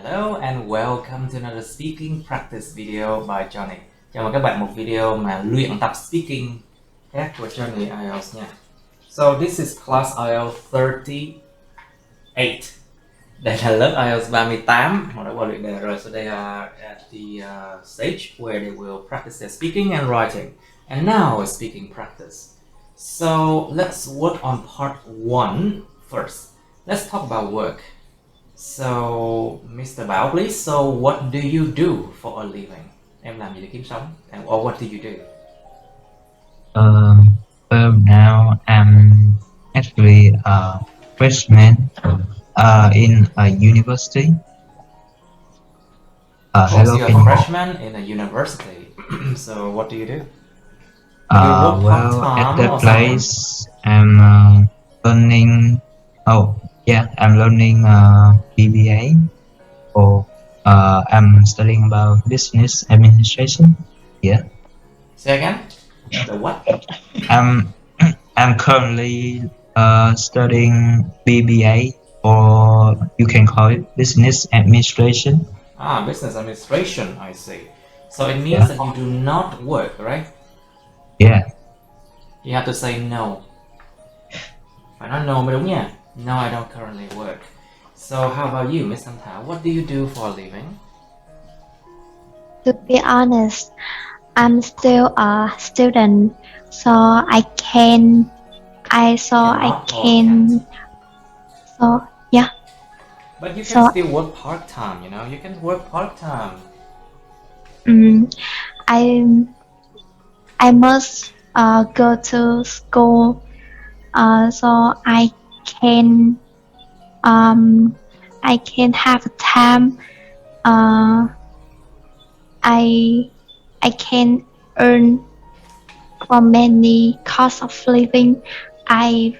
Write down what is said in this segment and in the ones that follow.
Hello and welcome to another speaking practice video by Johnny. Chào mừng các bạn một video mà luyện tập speaking khác của Johnny IELTS nha. So this is class IELTS 38. Đây là lớp IELTS 38. Họ đã qua luyện đề rồi. So they are at the stage where they will practice their speaking and writing. And now is speaking practice. So let's work on part 1 first. Let's talk about work. So, Mr. Bảo, please. So, what do you do for a living? Em làm gì để kiếm sống? Or what do you do? Well, now I'm actually a freshman in a university. Hello, you're a freshman in a university. So, what do you do? Well, at that place, I'm learning. I'm learning BBA. Or I'm studying about business administration. Yeah. Say again. The what? I'm currently studying BBA, or you can call it business administration. Business administration, I see. So it means that you do not work, right? Yeah. You have to say no. Phải nói no mới đúng nha. No, I don't currently work. So how about you, Miss Thảo? What do you do for a living? To be honest, I'm still a student, so I can. But you can still work part time. You know, you can work part time. I must go to school, so I can have time. I can earn for many cost of living. I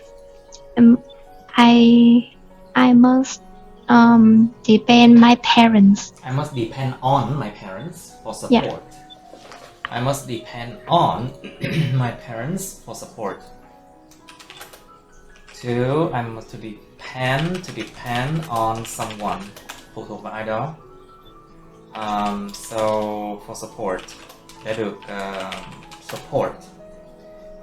must depend my parents. I must depend on my parents for support. Yeah. I must depend on my parents for support. Two, I must depend on someone. Phụ thuộc vào ai đó. So for support. Để được support.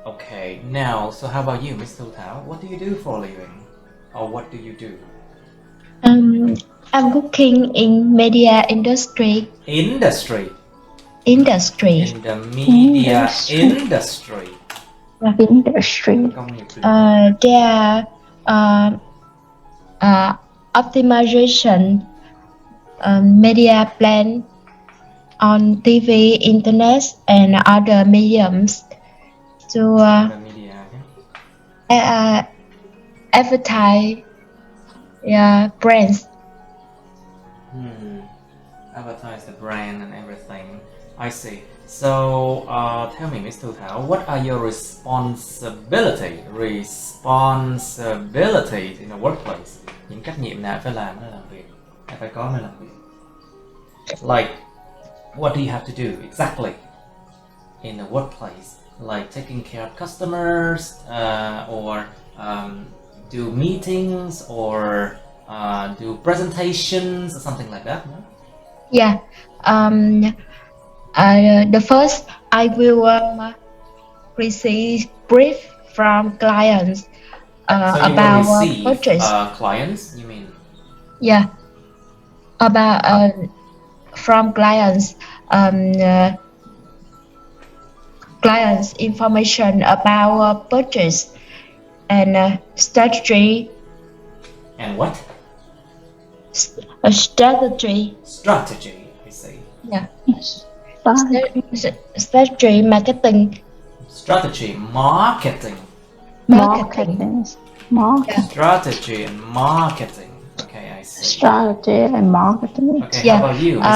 Okay, now, so how about you, Miss Thu Thảo? What do you do for a living? Or what do you do? I'm working in media industry. Industry. In the media industry. There are optimization media plan on TV, internet, and other mediums to advertise brands. Advertise the brand and everything. I see. So, tell me, Miss Thu Thảo, what are your responsibilities in the workplace? Những trách nhiệm nào phải làm nơi làm việc? Phải có nơi làm việc. Like, what do you have to do exactly in the workplace? Like taking care of customers, or do meetings, or do presentations, or something like that? No? Yeah. The first, I will receive brief from clients so you about will receive, purchase. Clients, you mean? Yeah. About from clients, clients information about purchase and strategy. And what? Strategy. Strategy, I see. Yeah. Strategy marketing. Strategy marketing. Marketing. Strategy and marketing. Okay, I see. Strategy and marketing. Okay, how about you, Miss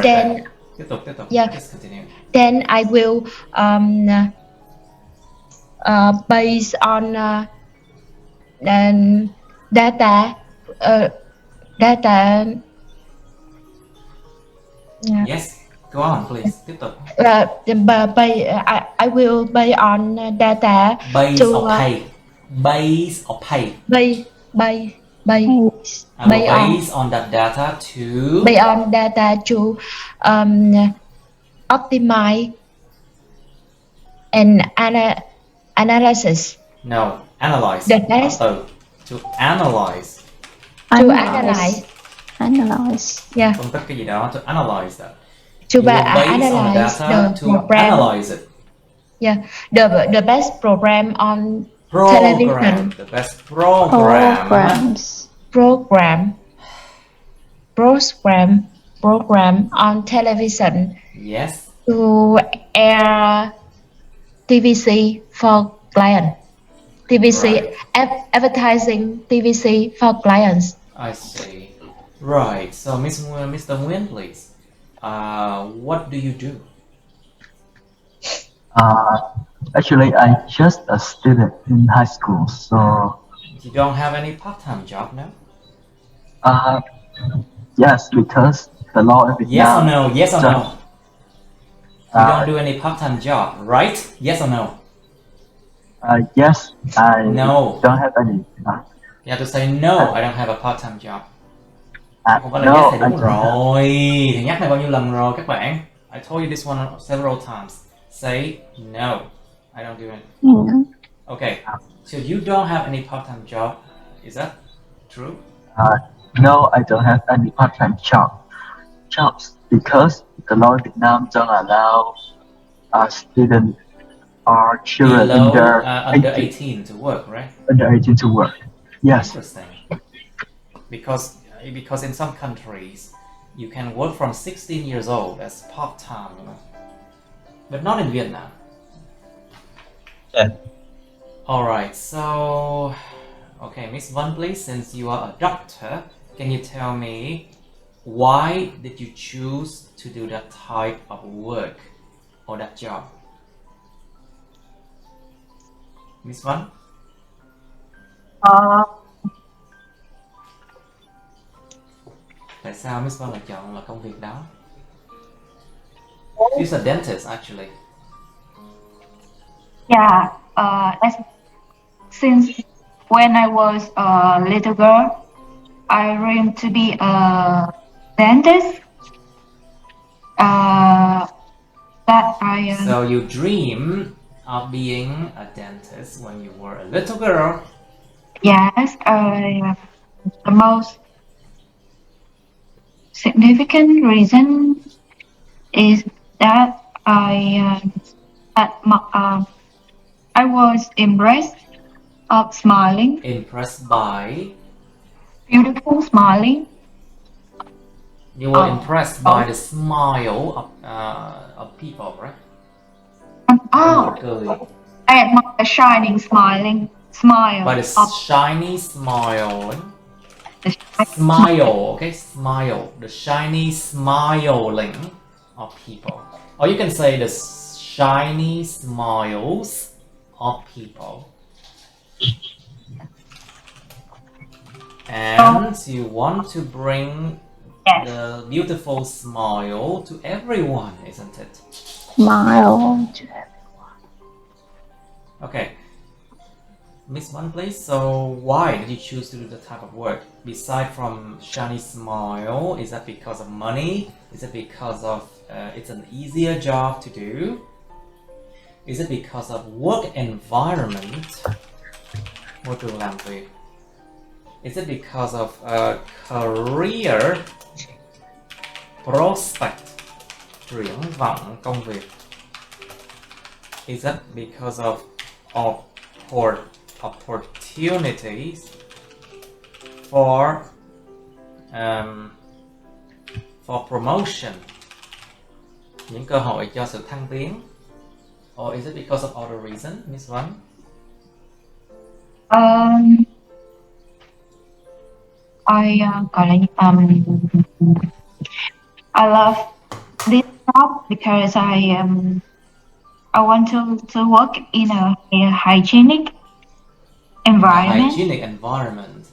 Then yeah. Just continue. Then I will based on data. Yes, go on, please. Tiếp tục. I will based on data Base to or pay. Base or pay. Base Base. I will Based on- base on that data to based on data to optimize and analysis no analyze. The best. To analyze. to analyze. Analyze. Yeah, Phân tích cái gì đó, to analyze that. to You will base on the analyze data the to program. analyze it. Yeah, the best program on Program, television. the best program. Programs. Program on television Yes. to air TVC for client. TVC Right. advertising TVC for clients. I see. Right. So, Mr. Nguyen, please. What do you do? Actually, I just a student in high school, so You don't have any part-time job now? yes, because the law in Yes or Vietnam. no? Yes or no? You Uh, don't do any part-time job, right? Yes or no? Yes, I No. don't have any. You have to say no, I don't have a part-time job. Không phải là No, yes thì I đúng don't have. rồi. Thì nhắc này bao nhiêu lần rồi các bạn? I told you this one several times. Say no, I don't do it. Okay, so you don't have any part-time job. Is that true? No, I don't have any part-time jobs because the law in Vietnam don't allow students or children Below under 18 to work, right? under 18 to work. Yes. Interesting. Because in some countries you can work from 16 years old as part-time, you know, but not in Vietnam. Yeah. All right. So, okay, Miss Vân, please. Since you are a doctor, can you tell me why did you choose to do that type of work or that job? Miss Vân? Tại sao Miss Vân lại chọn là công việc đó? She's a dentist, actually. Yeah, since when I was a little girl, I dreamed to be a dentist. That I So you dream of being a dentist when you were a little girl. yes, the most significant reason is that I was impressed of smiling, Impressed by... beautiful smiling. You were impressed by the smile of people, right? Oh, Cười. I admire the shining smile By the of shiny smile. the Smile, okay? Smile. The shiny smiling of people. Or you can say the shiny smiles of people. And you want to bring yes. the beautiful smile to everyone, isn't it? Smile. Okay. Miss One, please. So why did you choose to do the type of work? Beside from shiny smile, is that because of money? Is it because of it's an easier job to do? Is it because of work environment? Môi trường làm việc. Is it because of career prospect? Triển vọng công việc. Is that because of opportunities for promotion? Những cơ hội cho sự thăng tiến. Or is it because of other reason, Miss One? I love this job because I want to work in a hygienic environment. Hygienic environment.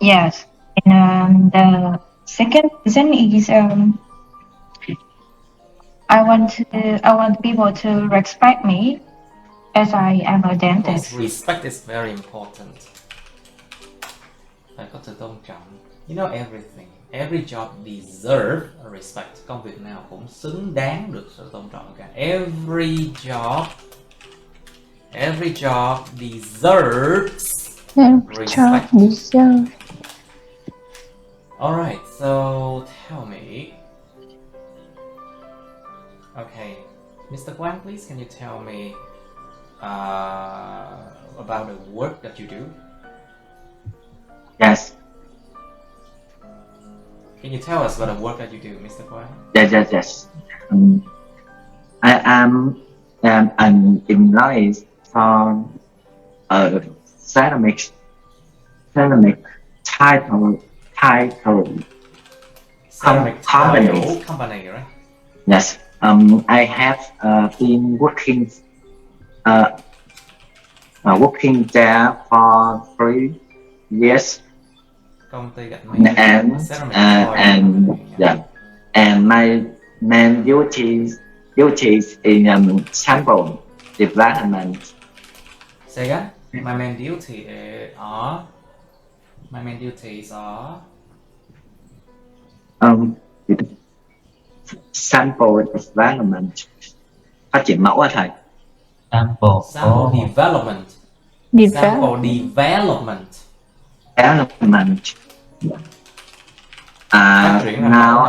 Yes, and the second reason is I want people to respect me as I am a Of course, dentist. respect is very important. phải có sự tôn trọng. You know everything. Every job deserves respect. Công việc nào cũng xứng đáng được sự tôn trọng cả. Every job deserves respect. Alright, so tell me. Okay, Mr. Quang, please, can you tell me about the work that you do? Yes. Can you tell us about the work that you do, Mr. Quang? Yes. I am an employee for a ceramic title Ceramic company. tile company, right? Yes. I have been working there for 3 years. Công ty gạch men. And Ceramic tile company, yeah. and my main duties in sample development. Say again. My main duties are Sample development, phát triển mẫu à thầy. Sample. sample development. Now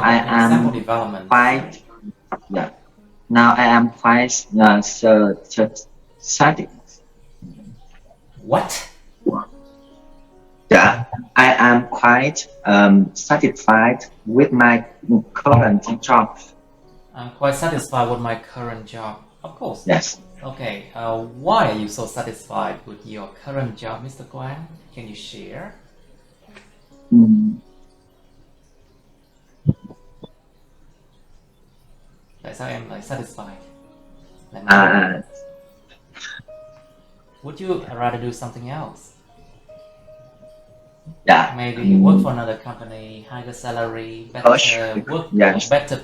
I am sample development. Now I am quite satisfied. What? Yeah, I am quite satisfied with my current job. I'm quite satisfied with my current job. Of course. Yes. Okay. Why are you so satisfied with your current job, Mr. Quang? Can you share? Tại sao em lại satisfied? Would you rather do something else? Yeah. Maybe work for another company, higher salary, better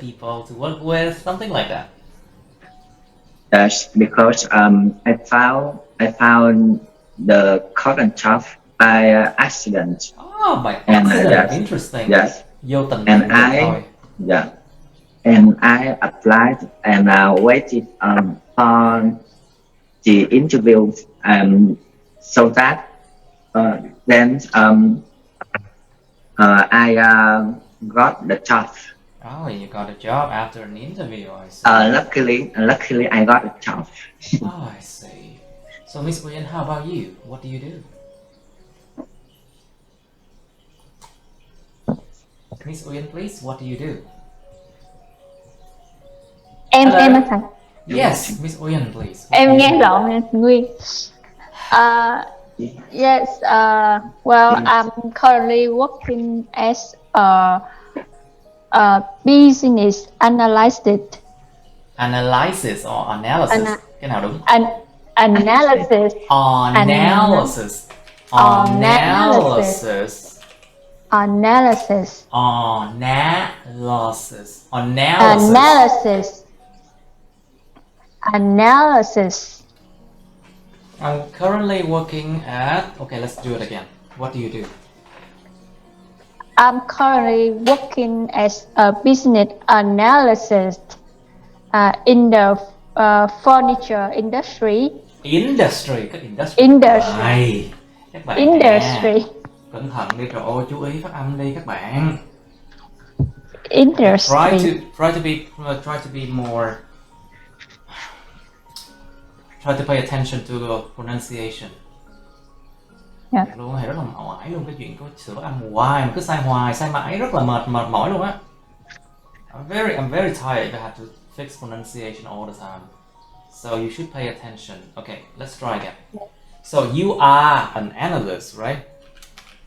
people to work with, something like that. Yes, because I found the current job by accident. Oh, by accident. Yes. Interesting. Yes. Vô tình And I applied and waited for the interview, so that then I got the job. Oh, you got a job after an interview, I see. Luckily I got a job. Oh, I see. So, Miss Uyên, how about you? What do you do? Miss Uyên, please, what do you do? Em Hello. á thầy. Yes, Miss Uyên, please. Em nghe rộng nè, Nguyên. Yes, well, I'm currently working as a business analyst. Analysis or analysis? Cái nào đúng? Analysis. Analysis. Analysis. Analysis. Analysis. Analysis. Analysis. I'm currently working at... Okay, let's do it again. What do you do? I'm currently working as a business analyst in the furniture industry. Industry. Industry. Này, các bạn Industry. Cẩn thận đi, trời ơi, chú ý phát âm đi các bạn. Industry. Try to pay attention to the pronunciation. Yeah. Luôn thầy rất là mỏi luôn, cái chuyện có sửa âm hoài mà cứ sai hoài sai mãi rất là mệt mỏi luôn á. I'm very tired to have to fix pronunciation all the time. So you should pay attention. Okay, let's try again. So you are an analyst, right?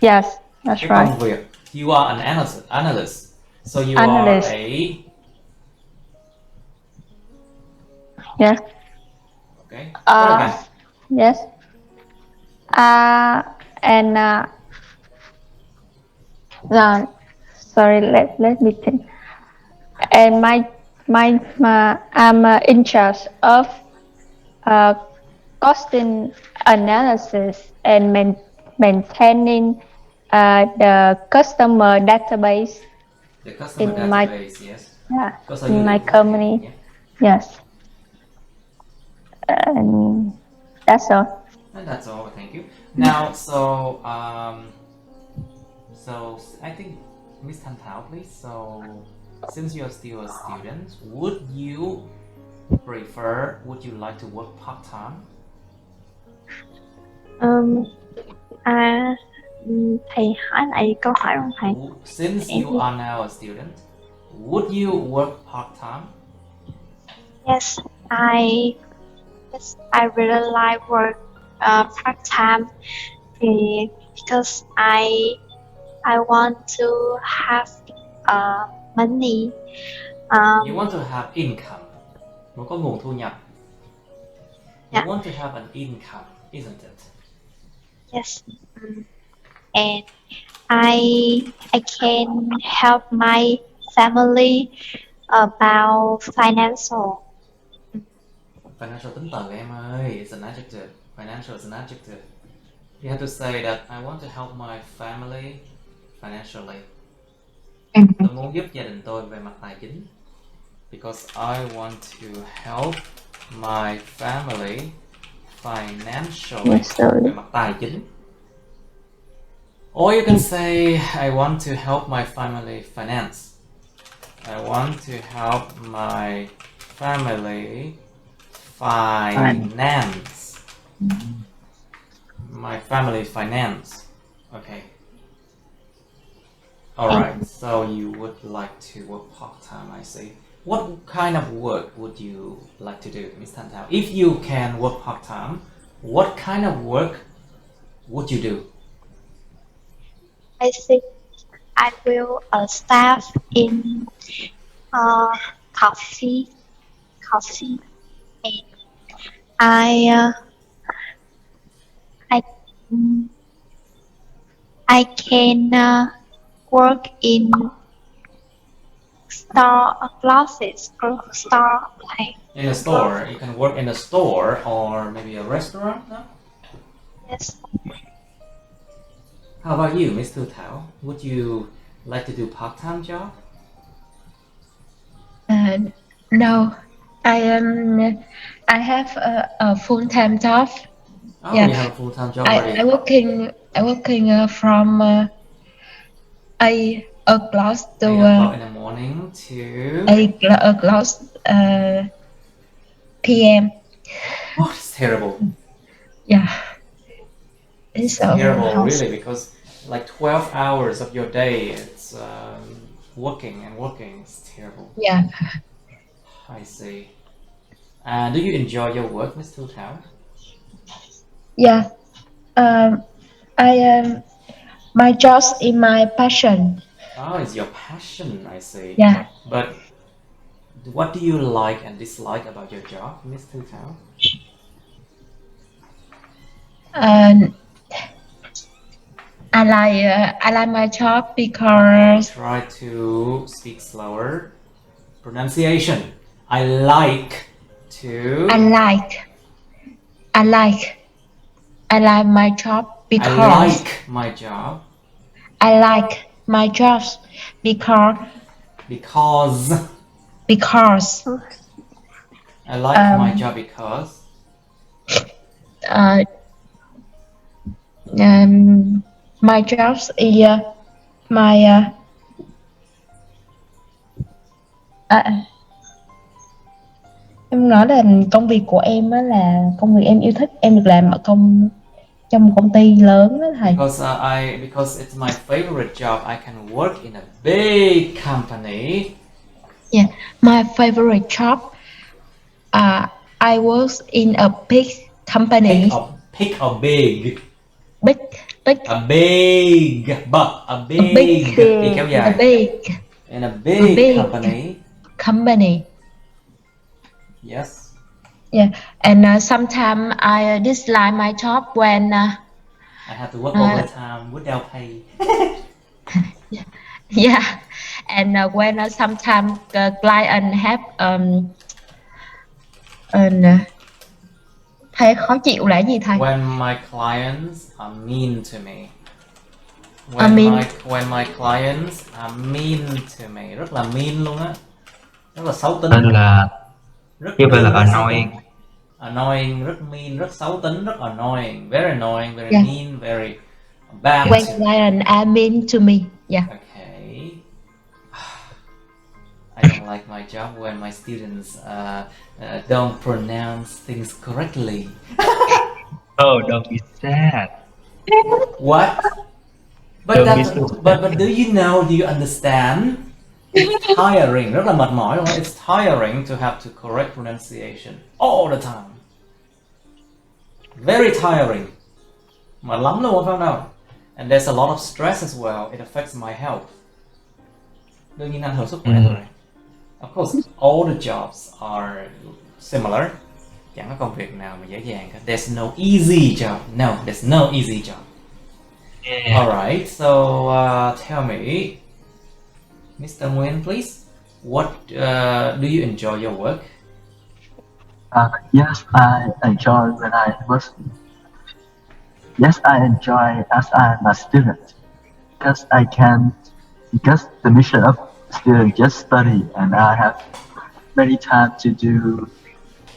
Yes, that's Cái right. công việc. You are an analyst. So you Analyst. are a... Yes. Okay. Yes. Sorry, let me think. And I'm in charge of costing analysis and maintaining The customer database. The customer In my- database, yes. Yeah, Cơ sở in dữ my liệu của khách company. hàng, yeah. Yes. And that's all. And that's all. Thank you. Now, so I think Miss Thanh Thảo, please. So, since you're still a student, would you like to work part time? Thầy hỏi lại câu hỏi không thầy? Since you are now a student, would you work part time? Yes, I really like work part time because I want to have money. You want to have income. Muốn có nguồn thu nhập. You Yeah. want to have an income, isn't it? Yes, and I can help my family about financial. Financial tính từ em ơi. It's an adjective. Financial is an adjective. You have to say that I want to help my family financially. Tôi muốn giúp gia đình tôi về mặt tài chính. Because I want to help my family financially. Về mặt tài chính. Or you can say I want to help my family finance. I want to help my family finance. My family finance. Okay. Alright, so you would like to work part-time, I see. What kind of work would you like to do, Ms. Thanh Thảo? If you can work part-time, what kind of work would you do? I think I will staff in coffee, and I can work in store classes or store like. In a store, you can work in a store or maybe a restaurant, no? Yes. How about you, Ms. Thu Thảo? Would you like to do part-time job? No, I have a full-time job. Oh, Yeah. you have a full-time job already. I working from 8 o'clock to 8 o'clock in the morning to... 8 o'clock p.m. Oh, it's terrible. Yeah. It's terrible, really, because like 12 hours of your day, it's working and working. It's terrible. Yeah. I see. And do you enjoy your work, Ms. Thu Thảo? Yeah. My job is my passion. Oh, it's your passion, I see. Yeah. But what do you like and dislike about your job, Ms. Thu Thảo? I like my job because Try to speak slower. Pronunciation. I like I like my job because I like my job I like my job because I like my job because my job is my em nói là công việc của em á là công việc em yêu thích, em được làm ở trong một công ty lớn đó thầy. Because it's my favorite job, I can work in a big company. Yeah, my favorite job. I work in a big company. Pick a big. Big. A big. Big kéo dài. A big. In a big company. Yes. Yeah, and sometimes I dislike my job when I have to work overtime without pay. Yeah, and when sometimes the client have thầy khó chịu là gì thầy? When my clients are mean to me. When my clients are mean to me, rất là mean luôn á, rất là xấu tính. Tên là Rất như vậy là rất xấu annoying. tính. Annoying, rất mean, rất xấu tính, rất annoying, very Yeah. mean, very bad. When client are mean to me. Yeah. Okay. I don't like my job when my students don't pronounce things correctly. Oh, don't be sad. What? But Don't that, be so but do you know? Do you understand? It's tiring. Rất là mệt mỏi đúng không? It's tiring to have to correct pronunciation all the time. Very tiring. Mệt lắm luôn phải không nào? And there's a lot of stress as well. It affects my health. Đương nhiên ảnh hưởng sức khỏe rồi. Of course, all the jobs are similar. Chẳng có công việc nào mà dễ dàng cả. There's no easy job. No, there's no easy job. Yeah. Alright, so tell me, Mr. Nguyen, please, what do you enjoy your work? Yes, I enjoy when I was. Yes, I enjoy as I'm a student because because the mission of student just study, and I have many time to do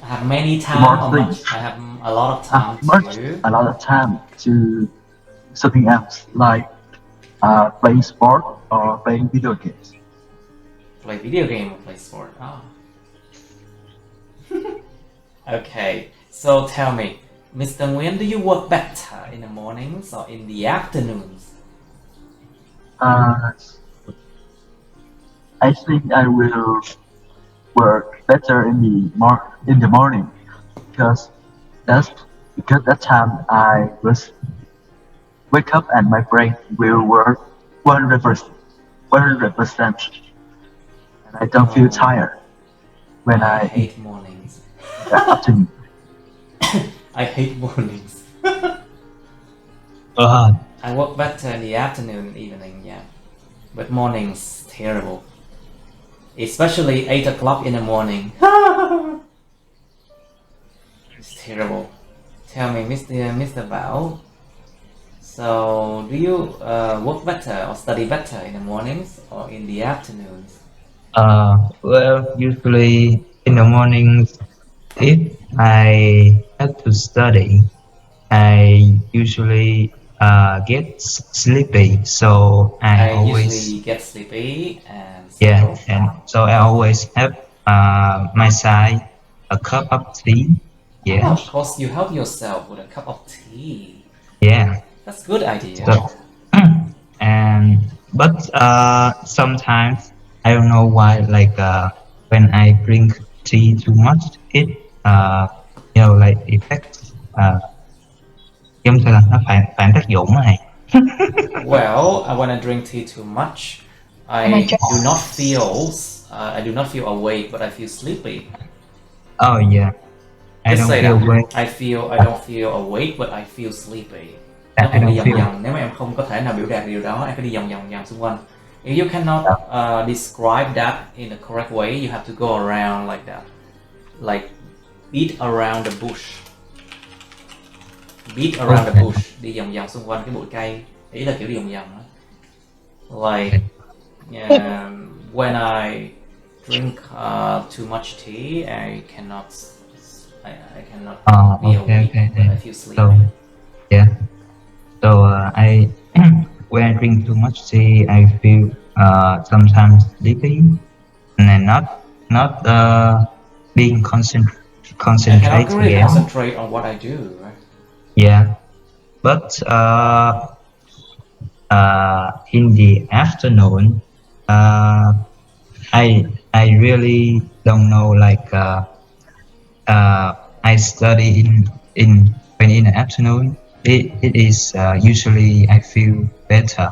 I have many time more or things. much? I have a lot of time a lot of time to something else like playing sport or playing video games. play video game or play sport. Ah. Okay, so tell me, Mr. Nguyen, do you work better in the mornings or in the afternoons? I think I will work better in the morning because that time I was wake up and my brain will work 100%, and I don't feel tired when I I hate mornings. the afternoon. I hate mornings. I work better in the afternoon and evening, yeah. But mornings, terrible. Especially 8 o'clock in the morning. It's terrible. Tell me, Mr. Bao, so do you work better or study better in the mornings or in the afternoons? Well, usually in the mornings, if I have to study, I usually get sleepy. So I always usually get sleepy and yeah, and so I always have my side a cup of tea. Yeah, of course, you help yourself with a cup of tea. yeah. That's a good idea. So, but sometimes I don't know why. Like when I drink tea too much, it like affects giống như là nó phản tác dụng này. Well, when I drink tea too much, I do not feel awake, but I feel sleepy. Oh yeah, I Just don't say feel that. awake. I don't feel awake, but I feel sleepy. Nó I phải đi don't vòng feel. vòng. Nếu mà em không có thể nào biểu đạt điều đó, em phải đi vòng vòng xung quanh. If you cannot describe that in the correct way, you have to go around like that, like beat around the bush. Beat around the bush, đi vòng vòng xung quanh cái bụi cây. Ý là kiểu đi vòng vòng đó. Like when I drink too much tea, I cannot be awake, but I feel sleepy. So yeah, so I when I drink too much tea, I feel sometimes sleepy, and then not being I cannot concentrated. really Yeah. concentrate on what I do, right? Yeah, but in the afternoon, I really don't know. Like I study in when in the afternoon. It is usually I feel better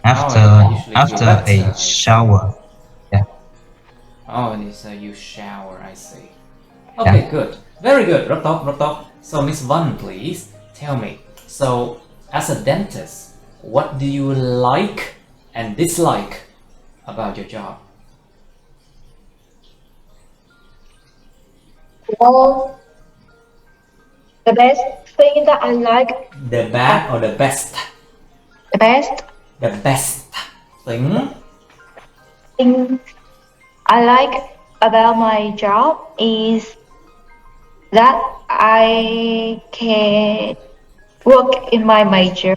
after you usually feel after better, a shower. Yeah. Oh, and it's you shower, I see. Okay, good. Very good. Rất tốt, rất tốt. So Miss Văn, please tell me. So as a dentist, what do you like and dislike about your job? Well, the best thing that I like, The bad or the best? the best The best thing. Thing I like about my job is that I can work in my major,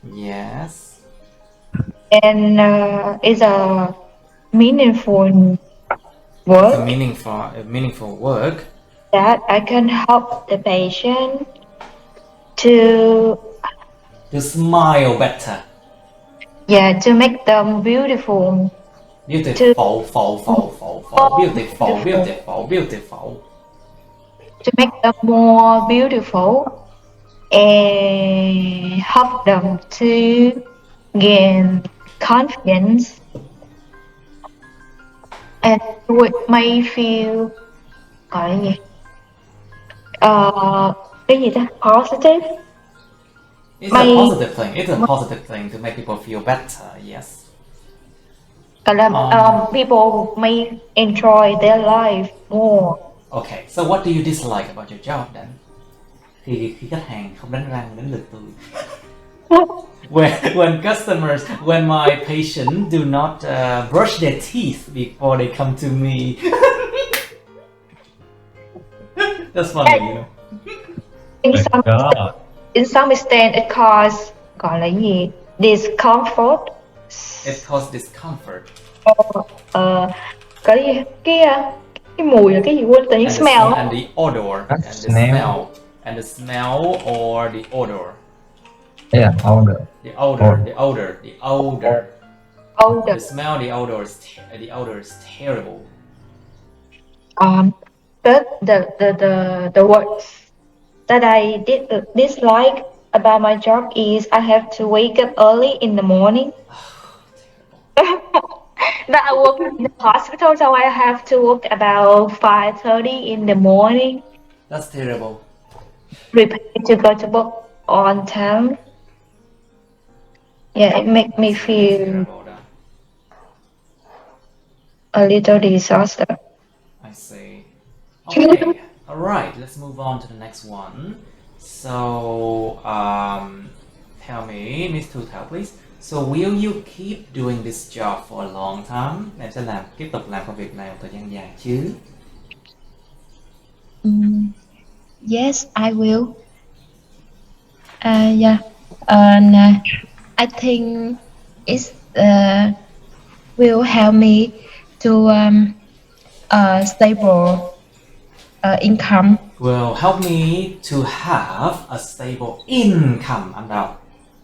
Yes. and it's a meaningful It's work a meaningful work. that I can help the patient to smile better. to make them beautiful, Beautiful, beautiful. to make them more beautiful, and help them to gain confidence, and would may feel gọi là gì cái gì ta, positive. It's a positive thing. It's a positive thing to make people feel better. Yes. Gọi là people may enjoy their life more. Okay. So what do you dislike about your job then? Khi khách hàng không đánh răng đánh lượt tôi. when my patient do not brush their teeth before they come to me. That's funny, you know. In some extent it causes gọi là gì, discomfort. It causes discomfort. Cái gì, cái mùi là cái gì, quên tự nhiên, smell. And the odor. And the smell. And the smell or the odor. Yeah, odor. The odor. Odor. The smell, the odor is terrible. But the words that I dislike about my job is I have to wake up early in the morning. That I work in the hospital, so I have to work about 5:30 in the morning. That's terrible. Prepare to go to work on time. Yeah, it makes me feel a little disaster. I see. Okay. All right. Let's move on to the next one. So, tell me, Miss Thu Thảo, please. So, will you keep doing this job for a long time? Em sẽ tiếp tục làm công việc này một thời gian dài chứ? Yes, I will. Yeah. And I think it will help me to stable income. Will help me to have a stable income. I'm down.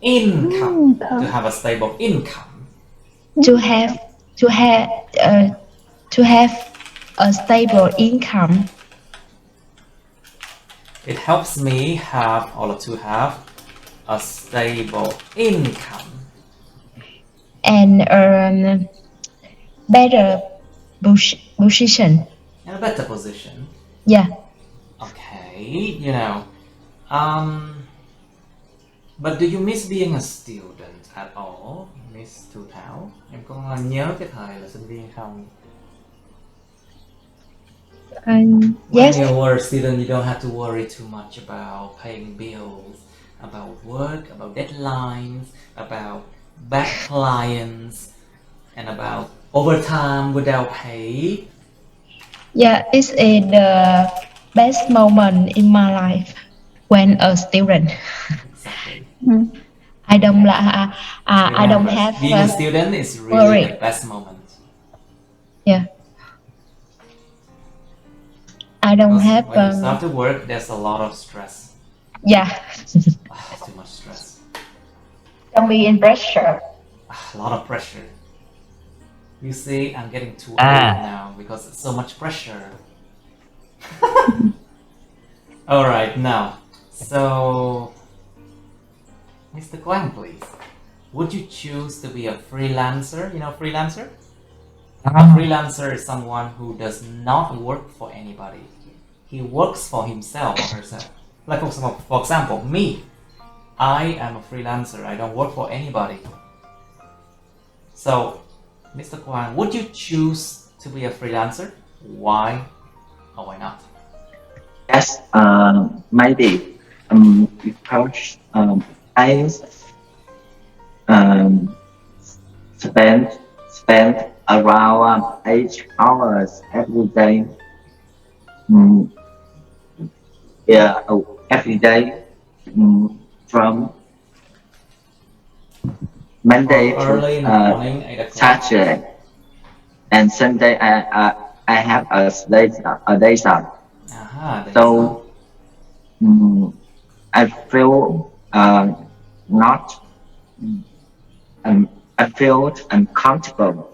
Income. To have a stable income. To have a stable income. It helps me have to have a stable income. And a better position. And a better position. Yeah. Okay, you know. But do you miss being a student at all, Miss Thu Thảo? Em có nhớ cái thời là sinh viên không? Yes. When you were a student, you don't have to worry too much about paying bills, about work, about deadlines, about bad clients, and about overtime without pay. Yeah, it's the best moment in my life when a student. Exactly. I don't have being a student is really worry. the best moment. Yeah. I don't have. When you start to work, there's a lot of stress. Yeah. Too much stress. Don't be in pressure. A lot of pressure. You see, I'm getting too old now because it's so much pressure. All right, now, so Mr. Quang, please, would you choose to be a freelancer? You know, freelancer. A freelancer is someone who does not work for anybody. He works for himself or herself. Like for example, me. I am a freelancer. I don't work for anybody. So, Mr. Quang, would you choose to be a freelancer? Why or why not? Yes, maybe because I spend around 8 hours every day. Mm, yeah, every day, from Monday From early in the to morning, 8 o'clock. Saturday, and Sunday I have a days off. Days So off. I feel not I feel uncomfortable.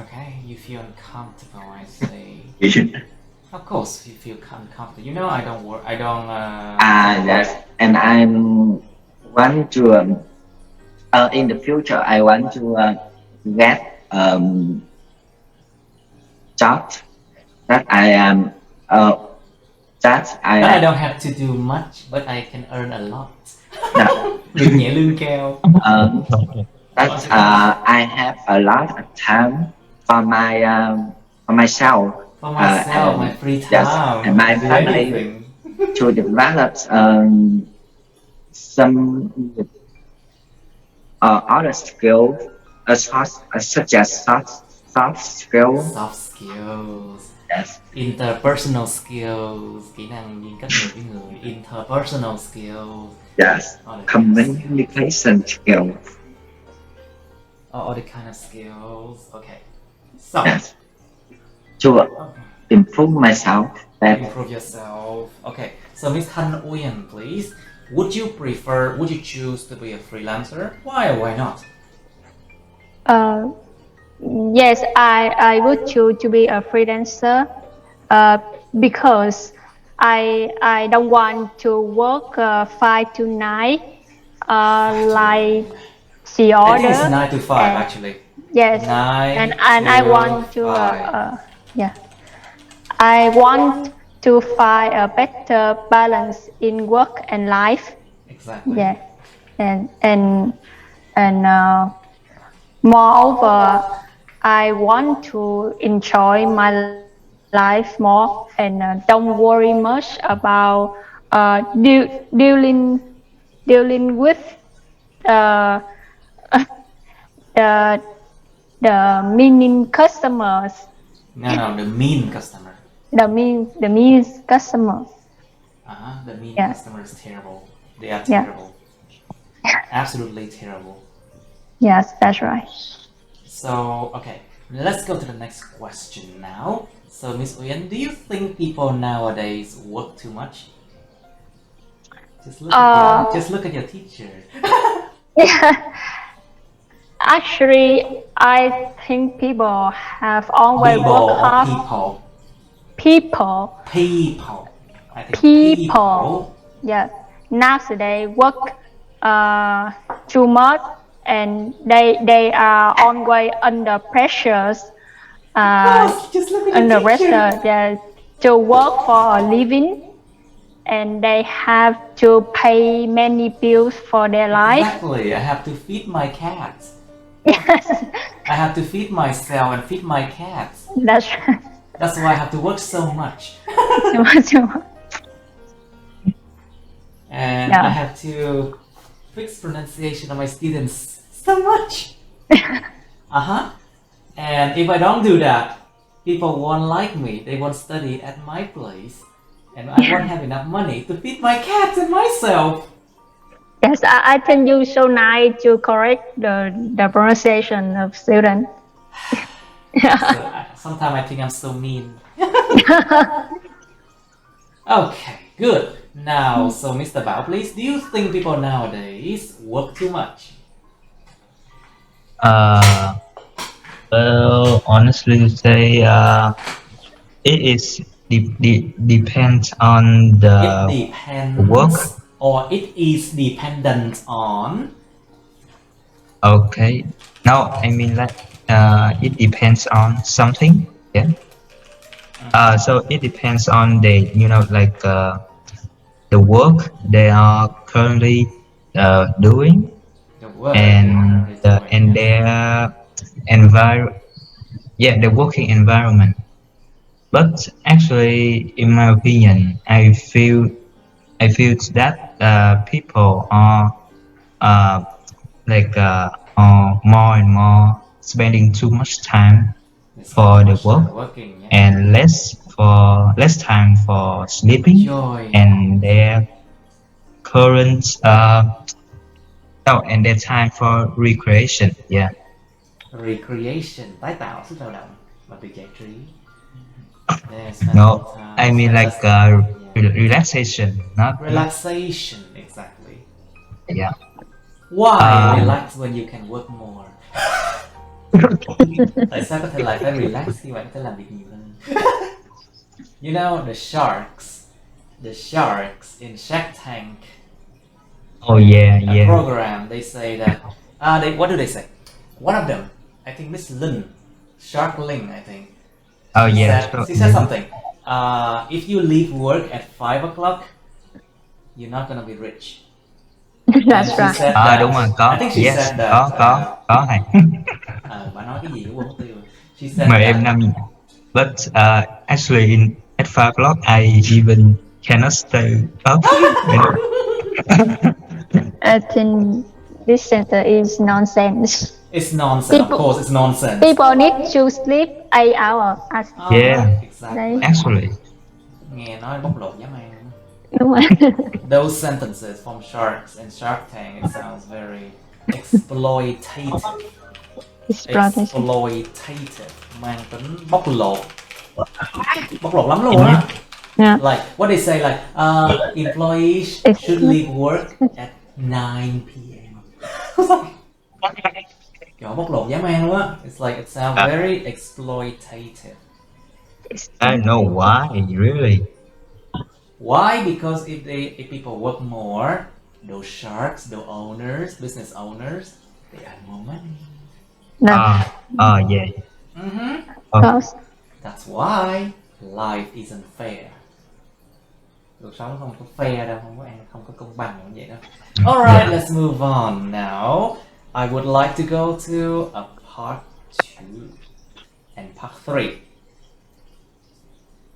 Okay, you feel uncomfortable, I see. Yes, Of course, you feel uncomfortable. You know, I don't work. I don't. and I want to in the future I want to get job that I am that But I I don't have to do much, but I can earn a lot. that, Việc nhẹ lương cao. that I have a lot of time for for myself. For myself, And, my free yes, time, and my I do family anything. to develop some other skills such as soft skills. Soft skills, Yes, interpersonal skills, kỹ năng liên kết người với người, interpersonal skills, yes, all the kind of skills. communication skills. All the kind of skills. Okay, so Yes, to improve myself. That improve yourself. Okay, so Miss Han Uyen, please. Would you choose to be a freelancer? Why or why not? Yes, I would choose to be a freelancer because I don't want to work 5 to 9 like the I think it's order. 9 to 5 actually. Yes, 9 and I want to 5. yeah, I want to find a better balance in work and life. Exactly. Yeah, and moreover, I want to enjoy my life more and don't worry much about dealing with uh, the meaning customers. No, the mean customer. The mean customers. The mean Yeah. customer is terrible. They are Yeah. terrible. Absolutely terrible. Yes, that's right. So, okay, let's go to the next question now. So, Miss Uyen, do you think people nowadays work too much? Just look at your teacher. Actually, I think people have always worked hard. People. I think people. Yeah. Nowadays work too much, and they are always under pressures. Just look at Under your teacher. pressure, yeah, to work for a living, and they have to pay many bills for their life. Exactly. I have to feed my cats. Yes, I have to feed myself and feed my cats. that's right. That's why I have to work so much. Too much. And Yeah. I have to fix pronunciation of my students so much. And if I don't do that, people won't like me. They won't study at my place. And I won't have enough money to feed my cats and myself. Yes, I think you so nice to correct the pronunciation of student. Sometimes I think I'm so mean. Okay, good. Now, so Mr. Bao, please, do you think people nowadays work too much? Well, honestly to say, it is depends on the It depends, work. or it is dependent on. Okay. No, I mean that it depends on something. Yeah. So it depends on the work they are currently doing, The work and their the working environment. But actually, in my opinion, I I feel that people are more and more spending too much time They spend for too the much work time working, yeah. and less time for sleeping Enjoy. and their current and their time for recreation. Yeah. Recreation, tái tạo sức lao động và việc giải trí. They spend No, more time, I mean spend like less time, yeah. relaxation, not Relaxation, exactly. yeah. Why relax when you can work more? Tại sao có thể lại phải relax khi bạn có thể làm việc nhiều hơn? You know the sharks in Shark Tank Oh yeah, a yeah. program. They say that what do they say? One of them, I think Miss Lin, Shark Ling, I think. Oh She yeah. said, she said something. If you leave work at 5 o'clock, you're not gonna be rich. That's And she right. said that. Đúng rồi, có. I think she Yes, said that. có hay. Bà nói cái gì cũng quên mất tiêu. She said Mà that. em năm but actually at 5 o'clock I even cannot stay up. I think this sentence is nonsense. It's nonsense. Of course, it's nonsense. People need to sleep 8 hours. Yeah, Exactly. actually. Nghe nói bóc lột dám ăn. Đúng rồi. Those sentences from sharks and Shark Tank, it sounds very exploitative. Exploitative, mang tính bóc lột lắm luôn á. Yeah. Like what they say, like employees should leave work at 9 p.m. Kiểu bóc lột dã man luôn á. It's like it sounds very exploitative. I don't know why, really. Why? Because if people work more, those sharks, those owners, business owners, they earn more money. No. Yeah. Because That's why life isn't fair. Cuộc sống không có fair đâu, không có công bằng như vậy đâu. Alright, let's move on now. I would like to go to a part 2 and part 3.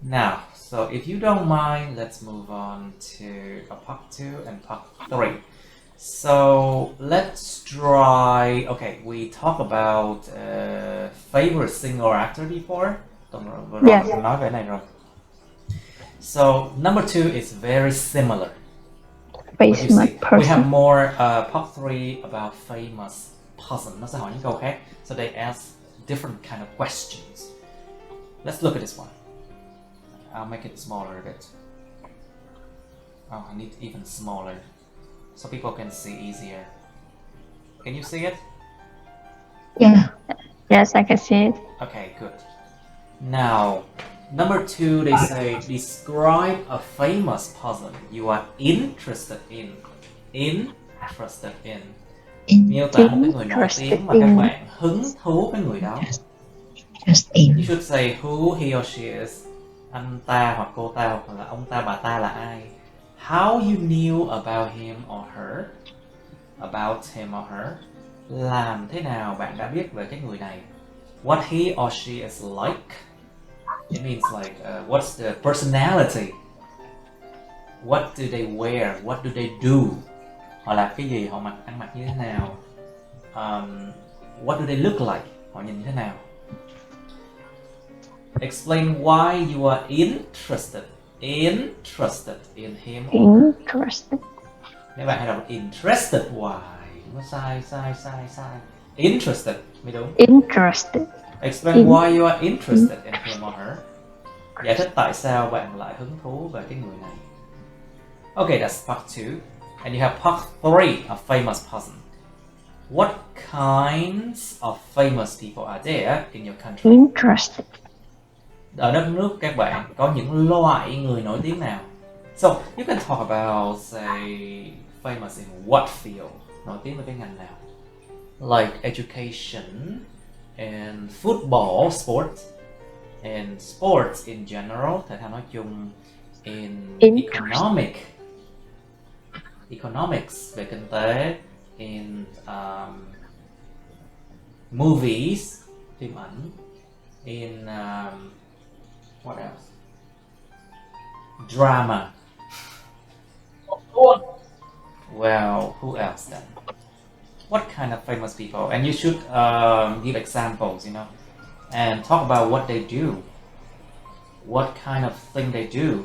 Now, so if you don't mind, let's move on to a part 2 and part 3. So let's try. Okay, we talked about favorite singer or actor before. Yes. Nói về này rồi. So number 2 is very similar. But you famous see, we have person. more part 3 about famous person. Nó sẽ hỏi những câu khác. So they ask different kind of questions. Let's look at this one. I'll make it smaller a bit. Oh, I need even smaller so people can see easier. Can you see it? Yeah. Yes, I can see it. Okay, good. Now, number 2, they say describe a famous person you are interested in. Interested in. Miêu tả một cái người nổi tiếng mà các bạn hứng thú với người đó. Just in. You should say who he or she is. Anh ta hoặc cô ta hoặc là ông ta bà ta là ai. How you knew about him or her. About him or her. Làm thế nào bạn đã biết về cái người này. What he or she is like. It means like what's the personality. What do they wear. What do they do. Họ làm cái gì, họ ăn mặc như thế nào. What do they look like. Họ nhìn như thế nào. Explain why you are interested in him or her. Interesting. Nếu bạn hay đọc interested hoài, nó sai. Interested mới đúng. Interested. Explain why you are interested in him or her. Giải thích tại sao bạn lại hứng thú về cái người này. Okay, that's part 2. And you have part 3, a famous person. What kinds of famous people are there in your country? Interested. Ở đất nước các bạn có những loại người nổi tiếng nào? So, you can talk about, say, famous in what field? Nổi tiếng về cái ngành nào? Like education, and football, sports, and sports in general, thể thao nói chung, in economics, về kinh tế, in movies, phim ảnh, in what else? Drama. Well, who else then? What kind of famous people? And you should give examples, you know, and talk about what they do. What kind of thing they do.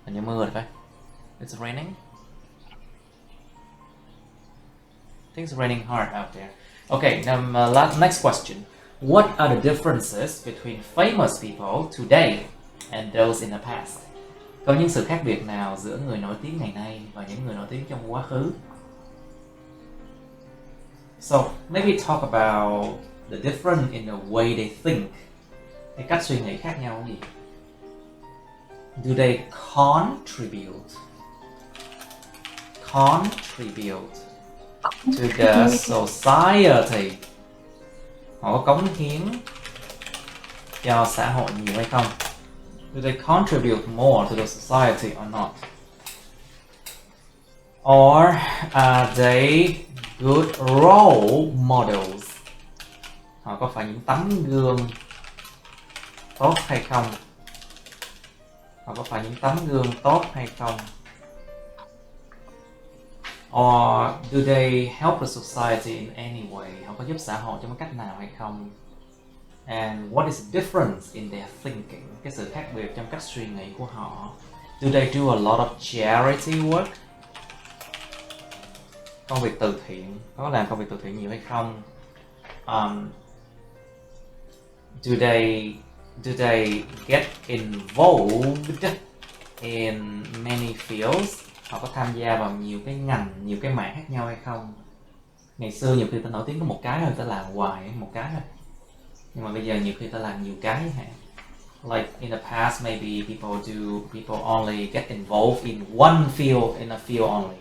Hình như mưa rồi phải? It's raining. I think it's raining hard out there. Okay, next question. What are the differences between famous people today and those in the past? Có những sự khác biệt nào giữa người nổi tiếng ngày nay và những người nổi tiếng trong quá khứ? So maybe talk about the difference in the way they think. Cái cách suy nghĩ khác nhau là gì? Do they contribute to the society? Họ có cống hiến cho xã hội nhiều hay không? Do they contribute more to the society or not? Or are they good role models? Họ có phải những tấm gương tốt hay không? Họ có phải những tấm gương tốt hay không? Or do they help the society in any way? Họ có giúp xã hội trong cách nào hay không? And what is the difference in their thinking? Cái sự khác biệt trong cách suy nghĩ của họ. Do they do a lot of charity work? Công việc từ thiện, có làm công việc từ thiện nhiều hay không? Do they get involved in many fields? Họ có tham gia vào nhiều cái ngành, nhiều cái mảng khác nhau hay không? Ngày xưa nhiều khi ta nổi tiếng có một cái thôi, ta làm hoài một cái thôi. Nhưng mà bây giờ nhiều khi ta làm nhiều cái hả? Like in the past, maybe people only get involved in one field, in a field only.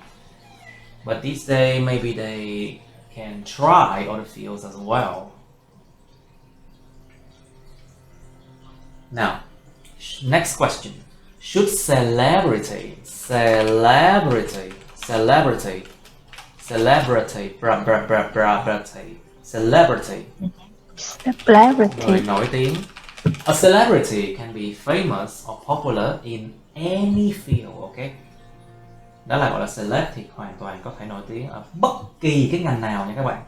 But these days, maybe they can try other fields as well. Now, next question. Should celebrity người nổi tiếng. A celebrity can be famous or popular in any field, okay? Đó là gọi là celeb thì hoàn toàn có thể nổi tiếng ở bất kỳ cái ngành nào nha các bạn.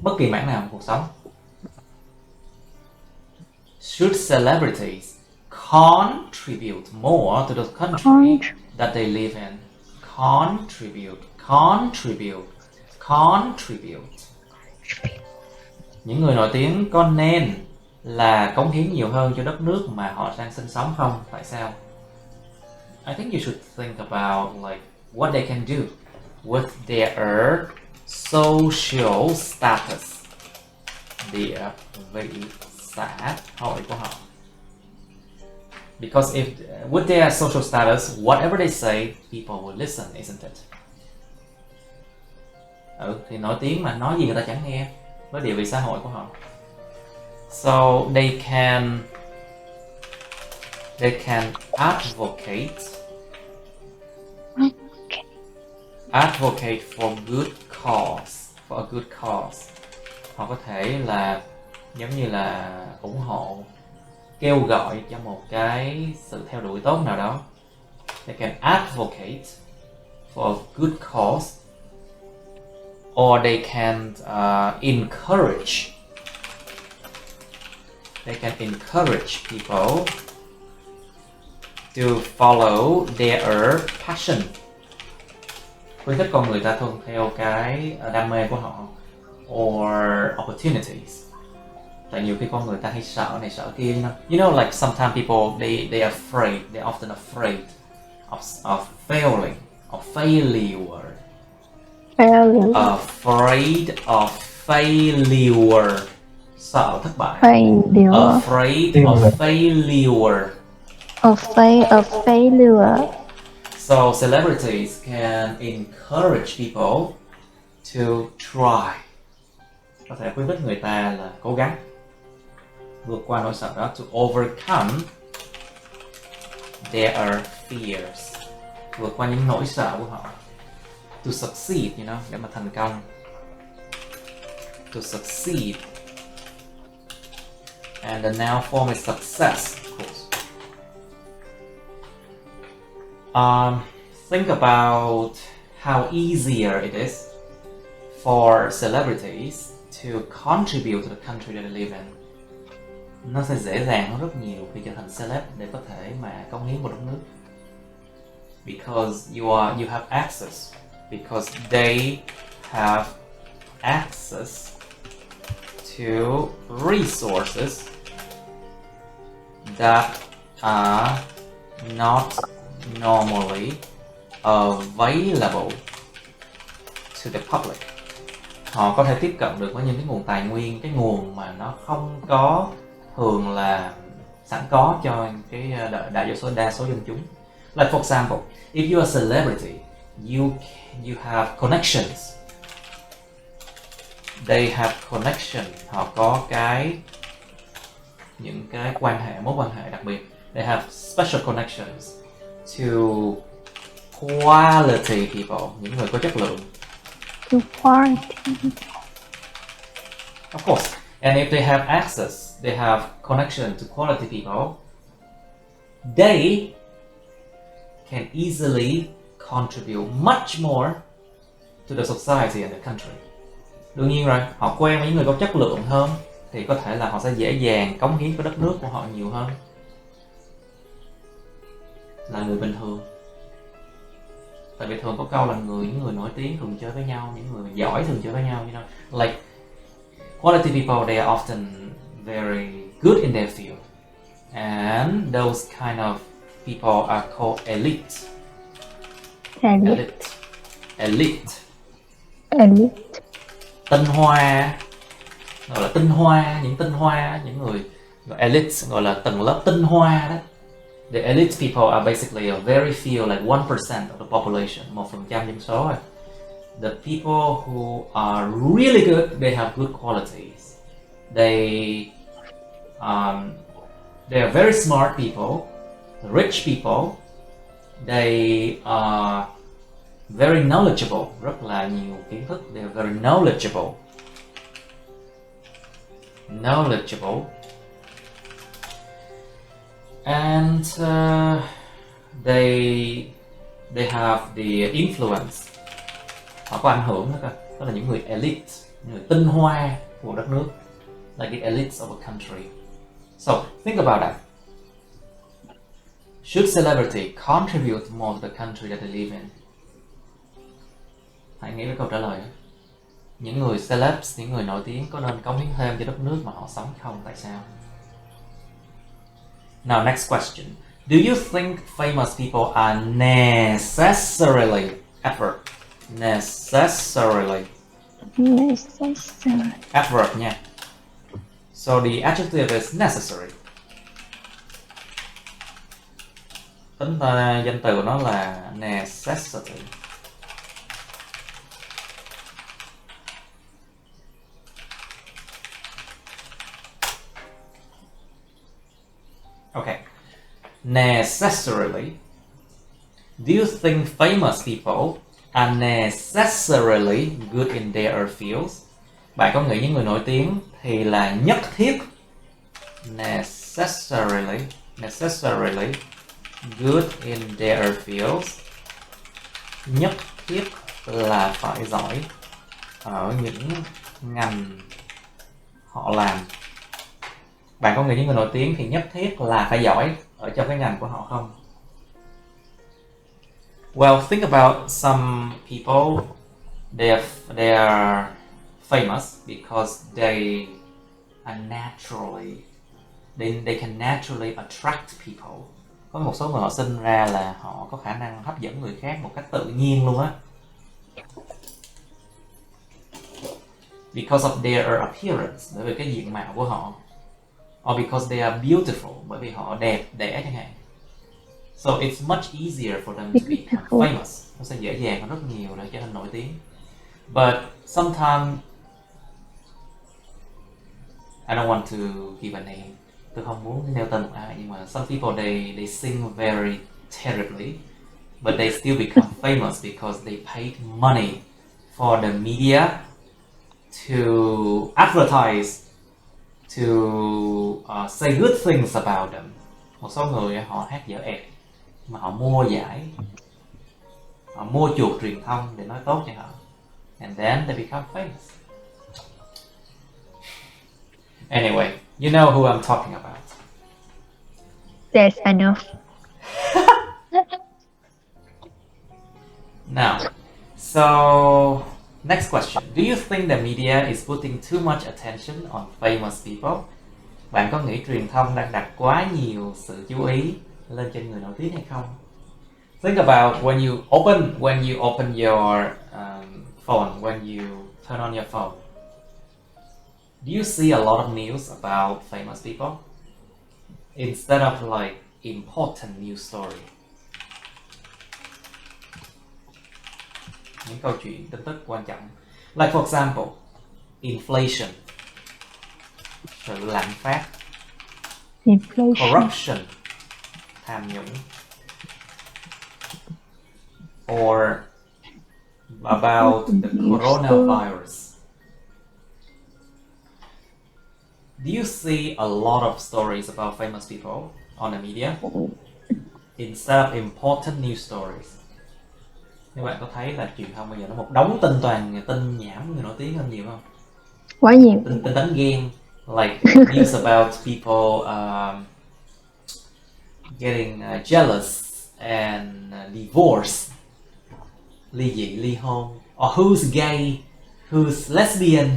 Bất kỳ mảng nào trong cuộc sống. Should celebrities contribute more to the country that they live in? Contribute. Những người nổi tiếng có nên là cống hiến nhiều hơn cho đất nước mà họ đang sinh sống không? Tại sao? I think you should think about like what they can do with their social status, địa vị xã hội của họ. Because if with their social status, whatever they say, people will listen, isn't it? Thì nổi tiếng mà nói gì người ta chẳng nghe với địa vị xã hội của họ. So they can advocate for a good cause. Họ có thể là giống như là ủng hộ, kêu gọi cho một cái sự theo đuổi tốt nào đó. They can advocate for a good cause, or they can encourage people to follow their passion. Khuyến khích con người ta thuận theo cái đam mê của họ, or opportunities. Tại nhiều khi con người ta hay sợ này sợ kia, you know, like sometimes people they're often afraid of failing, of failure. Afraid of failure. Sợ thất bại. Afraid of failure. Of failure. So celebrities can encourage people to try. Có thể khuyến khích người ta là cố gắng vượt qua nỗi sợ đó, to overcome their fears, vượt qua những nỗi sợ của họ, to succeed, you know, để mà thành công, to succeed. And the noun form is success, of course. Think about how easier it is for celebrities to contribute to the country that they live in. Nó sẽ dễ dàng hơn rất nhiều khi trở thành celeb để có thể mà cống hiến một đất nước. Because you have access, because they have access to resources that are not normally available to the public. Họ có thể tiếp cận được với những cái nguồn tài nguyên, cái nguồn mà nó không có thường là sẵn có cho cái đa số dân chúng. Like for example, if you're a celebrity, you have connections. They have connection. Họ có những cái mối quan hệ đặc biệt. They have special connections to quality people, những người có chất lượng. To quality. Of course. And if they have access, they have connection to quality people, they can easily contribute much more to the society and the country. Đương nhiên rồi, họ quen với những người có chất lượng hơn thì có thể là họ sẽ dễ dàng cống hiến cho đất nước của họ nhiều hơn là người bình thường. Tại vì thường có câu là những người nổi tiếng thường chơi với nhau, những người giỏi thường chơi với nhau, you know. Like quality people, they are often very good in their field, and those kind of people are called elite. Tinh hoa, gọi là tinh hoa, những người gọi elite, gọi là tầng lớp tinh hoa đó. The elite people are basically a very few, like 1% of the population, 1% dân số thôi. The people who are really good, they have good qualities. They are very smart people, rich people. They are very knowledgeable, rất là nhiều kiến thức. They are very knowledgeable. And they have the influence. Họ có ảnh hưởng đó, đó là những người elite, những người tinh hoa của đất nước, like the elites of a country. So think about that. Should celebrity contribute more to the country that they live in? Hãy nghĩ với câu trả lời. Những người celebs, những người nổi tiếng có nên cống hiến thêm cho đất nước mà họ sống không? Tại sao? Now, next question. Do you think famous people are necessarily adverb? Necessarily. Adverb nha. So the adjective is necessary. Tính danh từ của nó là necessity. Okay. Necessarily. Do you think famous people are necessarily good in their fields? Bạn có nghĩ những người nổi tiếng thì là nhất thiết necessarily good in their fields? Nhất thiết là phải giỏi ở những ngành họ làm. Bạn có nghĩ những người nổi tiếng thì nhất thiết là phải giỏi ở trong cái ngành của họ không? Well, think about some people. They are famous because they are naturally, they can naturally attract people. Có một số người họ sinh ra là họ có khả năng hấp dẫn người khác một cách tự nhiên luôn á. Because of their appearance, bởi vì cái diện mạo của họ. Or because they are beautiful, bởi vì họ đẹp đẽ chẳng hạn. So it's much easier for them to become famous. Nó sẽ dễ dàng hơn rất nhiều để trở thành nổi tiếng. But sometimes I don't want to give a name. Tôi không muốn nêu tên một ai, nhưng mà some people they sing very terribly, but they still become famous because they paid money for the media to advertise, to say good things about them. Một số người họ hát dở ẹt mà họ mua giải, họ mua chuộc truyền thông để nói tốt cho họ, and then they become famous. Anyway, you know who I'm talking about. Yes, I know. Now, so next question. Do you think the media is putting too much attention on famous people? Bạn có nghĩ truyền thông đang đặt quá nhiều sự chú ý lên trên người nổi tiếng hay không? Think about when you open your phone, when you turn on your phone. Do you see a lot of news about famous people instead of like important news story? Những câu chuyện tin tức quan trọng. Like for example, inflation, sự lạm phát, Inflation. corruption, tham nhũng, or about the coronavirus. Do you see a lot of stories about famous people on the media instead of important news stories? Các bạn có thấy là truyền thông bây giờ nó một đống tin nhảm người nổi tiếng hơn nhiều không? Quá nhiều. Tin đánh ghen, like news about people getting jealous and divorce, ly dị, ly hôn, or who's gay, who's lesbian.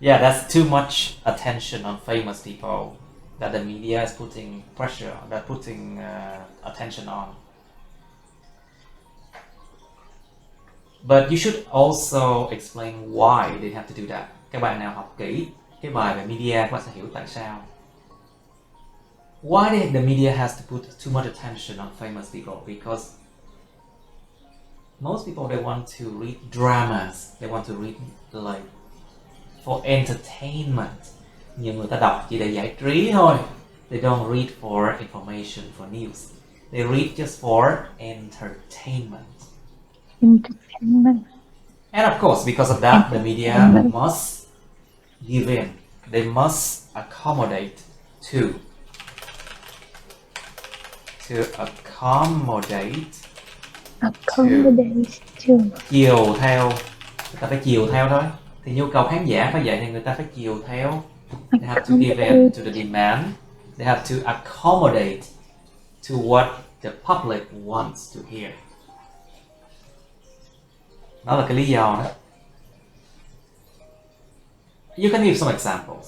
Yeah, that's too much attention on famous people that the media is putting pressure, they're putting attention on. But you should also explain why they have to do that. Các bạn nào học kỹ cái bài về media, các bạn sẽ hiểu tại sao. Why the media has to put too much attention on famous people? Because most people, they want to read dramas. They want to read like for entertainment. Nhiều người ta đọc chỉ để giải trí thôi. They don't read for information, for news. They read just for entertainment. Entertainment. And of course, because of that, the media must give in. They must accommodate to accommodate Accommodate. chiều theo, người ta phải chiều theo thôi. Thì nhu cầu khán giả phải vậy thì người ta phải chiều theo. They have to give in to the demand. They have to accommodate to what the public wants to hear. Đó là cái lý do đó. You can give some examples.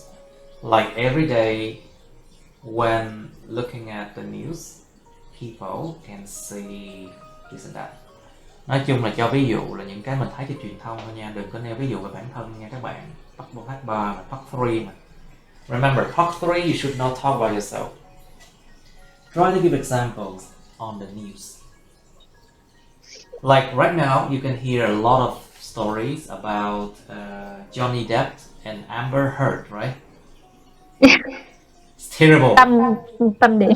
Like every day when looking at the news, people can see this and that. Nói chung là cho ví dụ là những cái mình thấy trên truyền thông thôi nha, đừng có nêu ví dụ về bản thân nha các bạn. Part 3 mà part 3 mà. Remember, part 3 you should not talk about yourself. Try to give examples on the news. Like right now, you can hear a lot of stories about Johnny Depp and Amber Heard, right? It's terrible. Tâm điểm.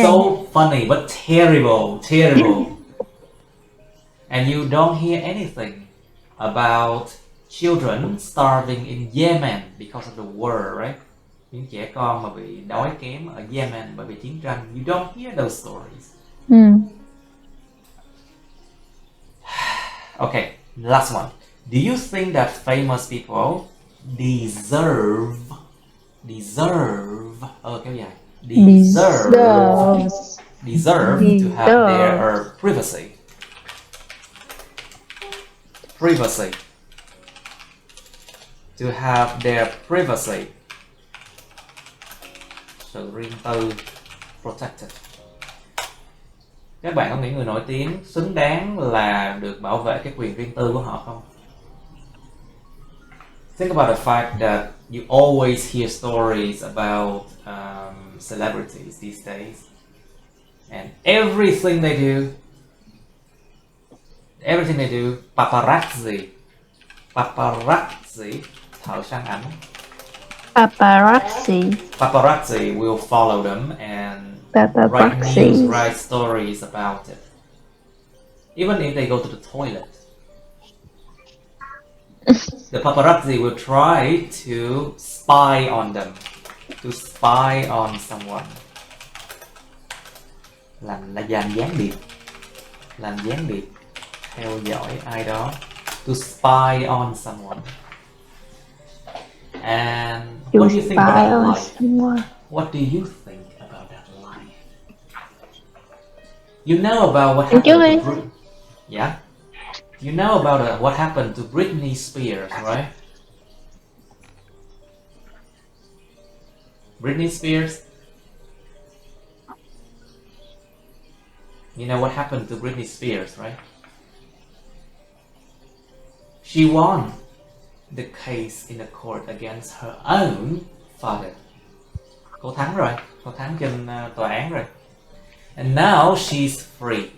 So funny, but terrible. And you don't hear anything about children starving in Yemen because of the war, right? Những trẻ con mà bị đói kém ở Yemen bởi vì chiến tranh. You don't hear those stories. Okay, last one. Do you think that famous people deserve to have their privacy? To have their privacy. Sự riêng tư protected. Các bạn có nghĩ người nổi tiếng xứng đáng là được bảo vệ cái quyền riêng tư của họ không? Think about the fact that you always hear stories about celebrities these days, and everything they do, paparazzi, thợ săn ảnh. Paparazzi will follow them and write stories about it. Even if they go to the toilet, the paparazzi will try to spy on them, to spy on someone. Là gián điệp. làm gián điệp, theo dõi ai đó. To spy on someone. And To what do you think about spy that on lie? someone. What do you think about that lie? You know about what happened to yeah? You know about what happened to Britney Spears, right? Britney Spears? You know what happened to Britney Spears, right? She won the case in the court against her own father. Cô thắng rồi, cô thắng trên tòa án rồi. And now she's free.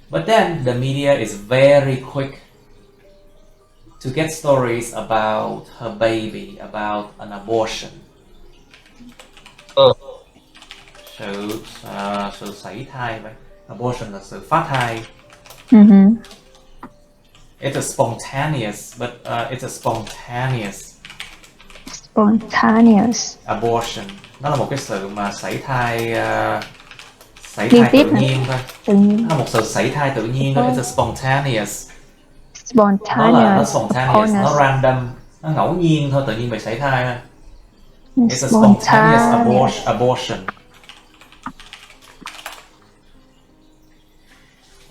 But then the media is very quick to get stories about her baby, about an abortion. Sự sảy thai vậy. Abortion là sự phá thai. It's a spontaneous abortion. Nó là một cái sự mà sảy thai tự nhiên thôi. Nó là một sự sảy thai tự nhiên thôi. It's a spontaneous. Nó spontaneous, nó random, nó ngẫu nhiên thôi, tự nhiên bị sảy thai thôi. It's a spontaneous abortion.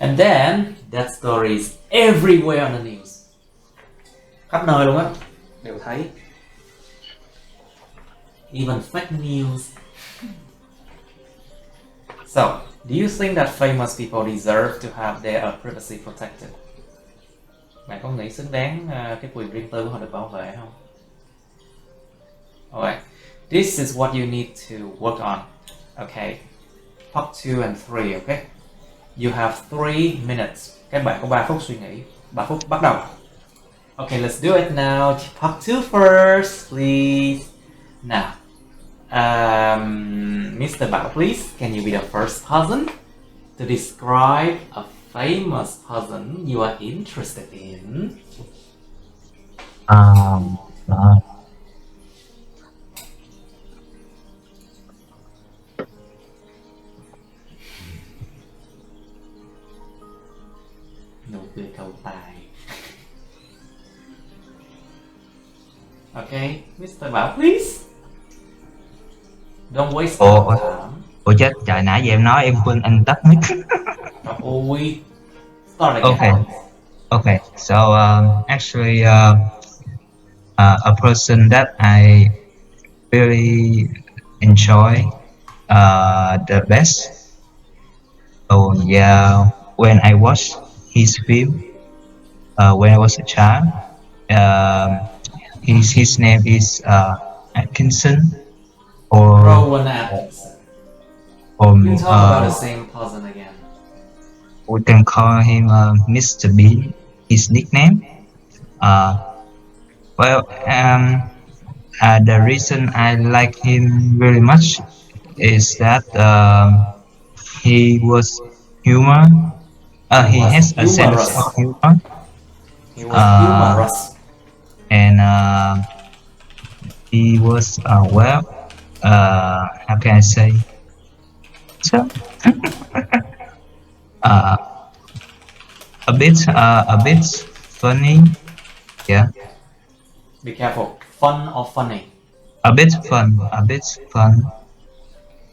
And then that story is everywhere on the news. Khắp nơi luôn á, đều thấy. Even fake news. So, do you think that famous people deserve to have their privacy protected? Bạn có nghĩ xứng đáng cái quyền riêng tư của họ được bảo vệ không? Alright, this is what you need to work on. Okay, part 2 and 3, okay? You have 3 minutes. Các bạn có 3 phút suy nghĩ. 3 phút bắt đầu. Okay, let's do it now. Part 2 first, please. Now, Mr. Bảo, please, can you be the first person to describe a famous person you are interested in? Nụ cười cầu tài. Okay, Mr. Bảo, please. Don't waste time. Ủa chết, trời nãy giờ em nói em quên anh tắt mic. We start again. Okay. So actually, a person that I really enjoy the best. Oh yeah, when I watched his film when I was a child. His name is Atkinson. Or Rowan Atkinson. You talk about the same person again. We can call him Mr. Bean, his nickname. The reason I like him very much is that he was humor. He has a sense of humor. He was humorous. And he was how can I say? So, a bit funny, yeah. Be careful. Fun or funny? A bit fun.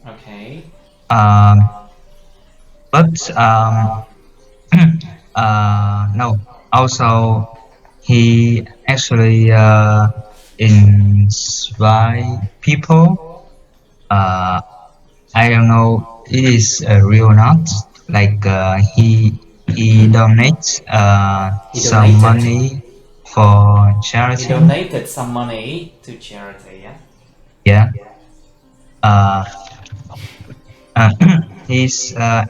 Okay. But no. Also, he actually inspire people. I don't know it is real or not. Like he donates some money for charity. He donated some money to charity, yeah. He's the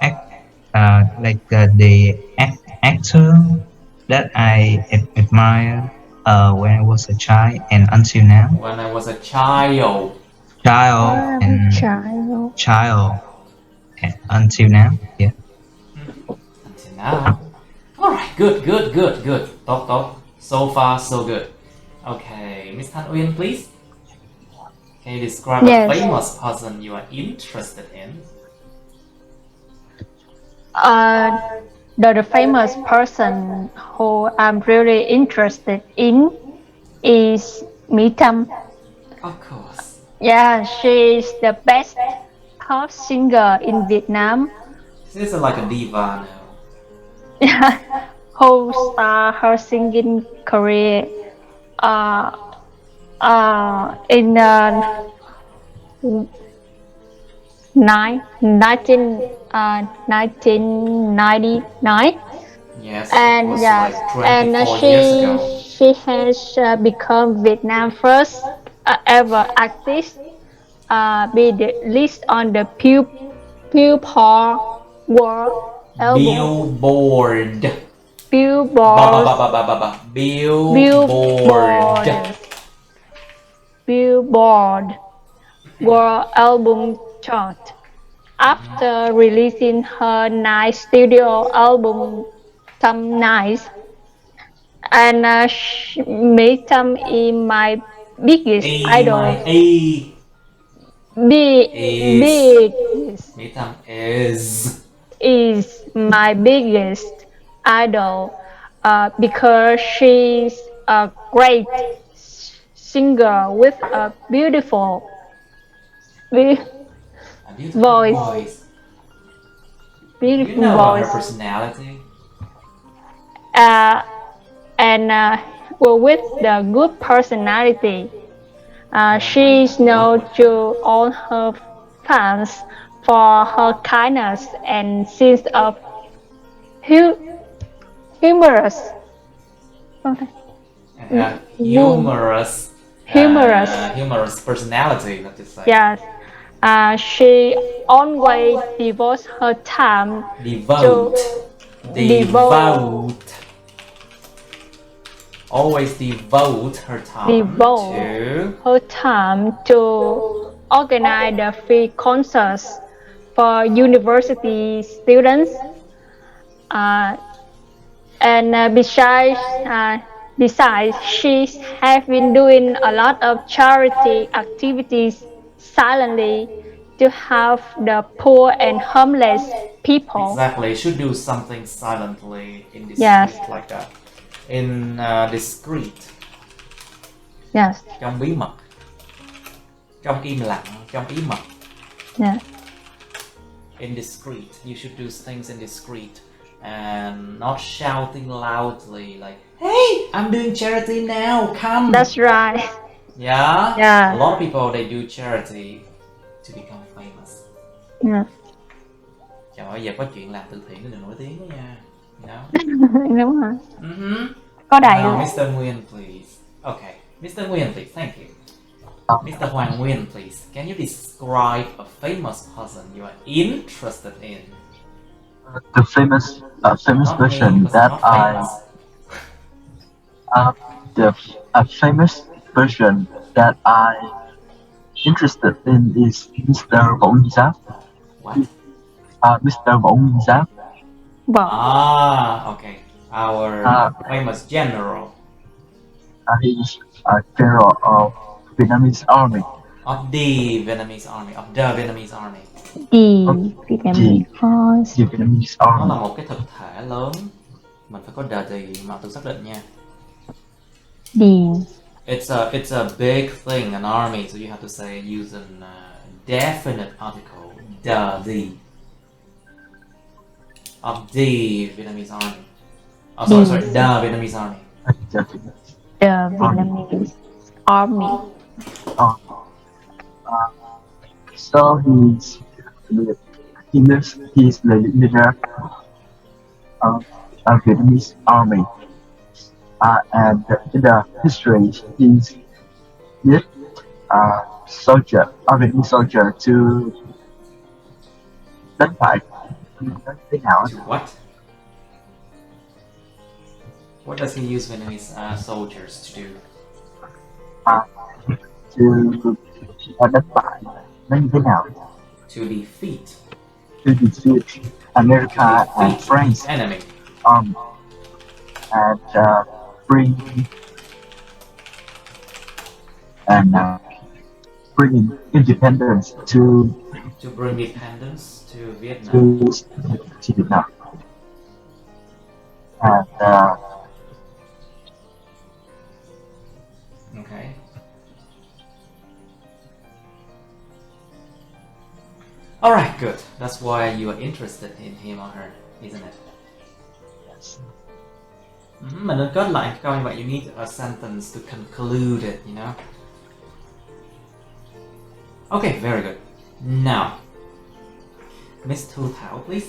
actor that I admire when I was a child and until now. When I was a child. Child and until now, yeah. Until now. Alright, good. Tốt. So far, so good. Okay, Miss Thanh Uyên, please. Can you describe a famous person you are interested in? The famous person who I'm really interested in is Mỹ Tâm. Of course. Yeah, she is the best pop singer in Vietnam. She's like a diva now. Who start her singing career in 1999. Yes, And it was yes, like and 24 years ago. she has become Vietnam first ever artist be the list on the Billboard World Album. Billboard. Billboard. Billboard. Billboard World Album chart. After releasing her ninth studio album, Some Nights, and Mỹ Tâm is my biggest idol. Mỹ Tâm is My biggest idol because she's a great singer with a beautiful voice. Beautiful You know about her voice. personality. And well, with the good personality, she is known to all her fans for her kindness and sense of humorous. And humorous personality, let's just say. Yes. She always devotes her time Always devote her time to organize the free concerts for university students. And besides, she has been doing a lot of charity activities silently to help the poor and homeless people. Exactly, should do something silently in discreet like that. In discreet. Yes. Trong bí mật. Trong im lặng, trong ý mật. Yeah. In discreet, you should do things in discreet and not shouting loudly like, "Hey, I'm doing charity now, come." That's right. Yeah? Yeah. A lot of people, they do charity to become famous. Yeah. Trời ơi, giờ có chuyện làm từ thiện để được nổi tiếng đó nha. You know? Đúng rồi. Có đầy Now, luôn. Mr. Nguyen, please. Okay, Mr. Nguyen, please. Thank you. Mr. Hoàng Nguyen, please. Can you describe a famous person you are interested in? The famous Not person me, that not famous. a famous person that I interested in is Mr. Võ Nguyên Giáp. What? Mr. Võ Nguyên Giáp. Okay. Our famous general. He is a general of Vietnamese army. Of the Vietnamese army. Of the Vietnamese army. The Vietnamese Nó army. là một cái thực thể lớn. Mình phải có the mà tôi xác định nha. It's a big thing, an army, so you have to say use an definite article. The of the Vietnamese army. Oh, sorry, the Vietnamese army. The Vietnamese army. So he's the leader of Vietnamese army. And in the history, he's a Vietnamese soldier to đánh bại. To what? What does he use Vietnamese soldiers to do? Đánh bại nó như thế nào? To defeat. To defeat America and France enemy. And bring and bring independence to bring independence to Vietnam. to Vietnam. And Okay. All right, good. That's why you are interested in him or her, isn't it? yes. Mình nên kết lại câu như vậy. You need a sentence to conclude it, you know. Okay, very good. Now, Miss Thu Thảo, please.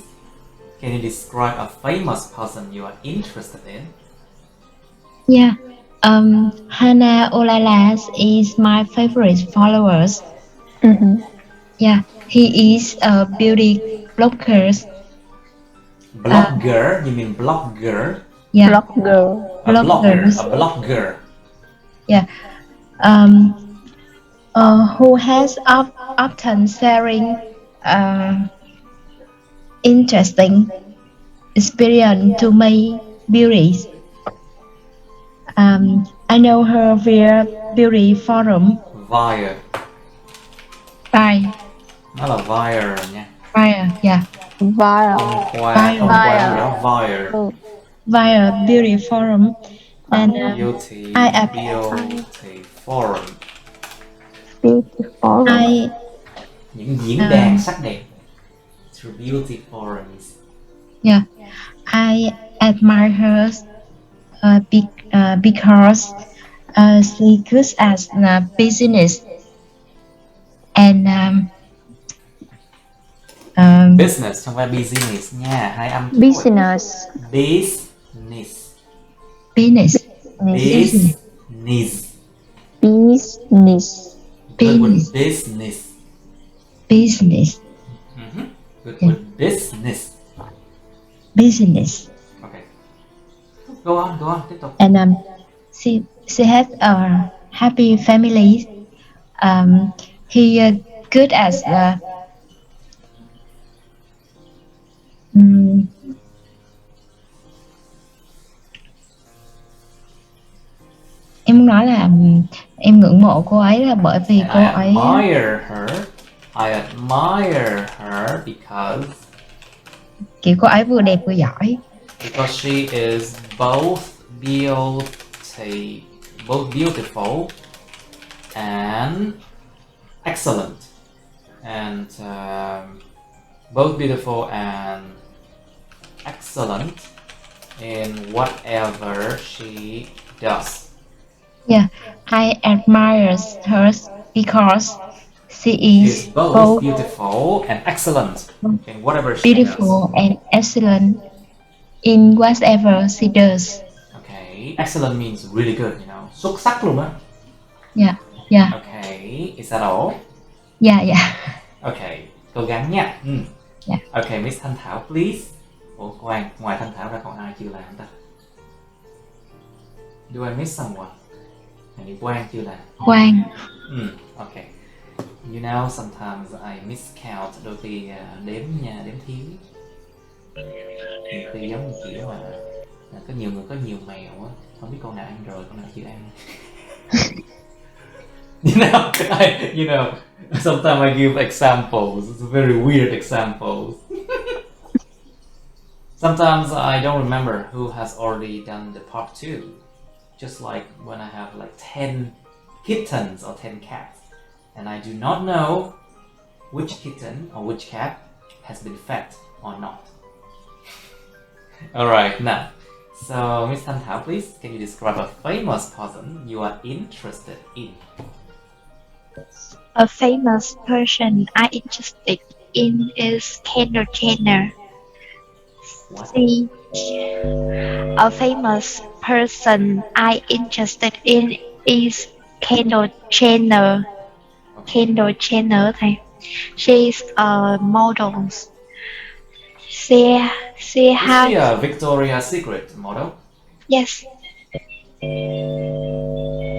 Can you describe a famous person you are interested in? Yeah. Hannah Olalas is my favorite followers. Yeah, he is a beauty blogger. Blogger? You mean blogger? Yeah, Blogger. A blogger. bloggers. A blogger. Yeah. Who has often sharing interesting experience to me beauties. I know her via beauty forum. Via. Nó là via nha. Via, yeah. Viral. Thông qua gì đó. Via. Via beauty forum. And Beauty. I Beauty forum. Beautiful. Những diễn đàn sắc đẹp. Through beauty forums. Yeah, I admire her because she good as business and Business, không phải business nha. Hai âm. Business. Business. business. Business. Business. Good with business. Business. Good with business. Business. Okay. Go on, tiếp tục. And she has a happy family. He good as em muốn nói là em ngưỡng mộ cô ấy là bởi vì cô ấy I admire her because kiểu cô ấy vừa đẹp vừa giỏi. Because she is both beautiful and excellent, and both beautiful and excellent in whatever she does. Yeah, I admire her because she is She's both beautiful and excellent in whatever she beautiful does. and excellent in whatever she does. Okay, excellent means really good, you know. Xuất sắc luôn á. Yeah. Okay, is that all? Yeah. Okay, cố gắng nha. Yeah. Okay, Miss Thanh Thảo, please. Ủa, khoan, ngoài Thanh Thảo ra còn ai chưa làm ta? Do I miss someone? Hình như Quang chưa làm. Quang. Okay. You know, sometimes I miscount, đôi khi đếm thiếu. Nhiều khi giống như kiểu mà có nhiều người có nhiều mèo á, không biết con nào ăn rồi, con nào chưa ăn. You know, sometimes I give examples. It's very weird examples. Sometimes I don't remember who has already done the part 2. Just like when I have like 10 kittens or 10 cats, and I do not know which kitten or which cat has been fed or not. Alright, now, so Miss Thanh Thảo, please, can you describe a famous person you are interested in? A famous person I'm interested in is Kendall Jenner. What? A famous person I'm interested in is Kendall Jenner. Kendall Jenner thầy. She's a model. She Is she has a Victoria's Secret model? yes.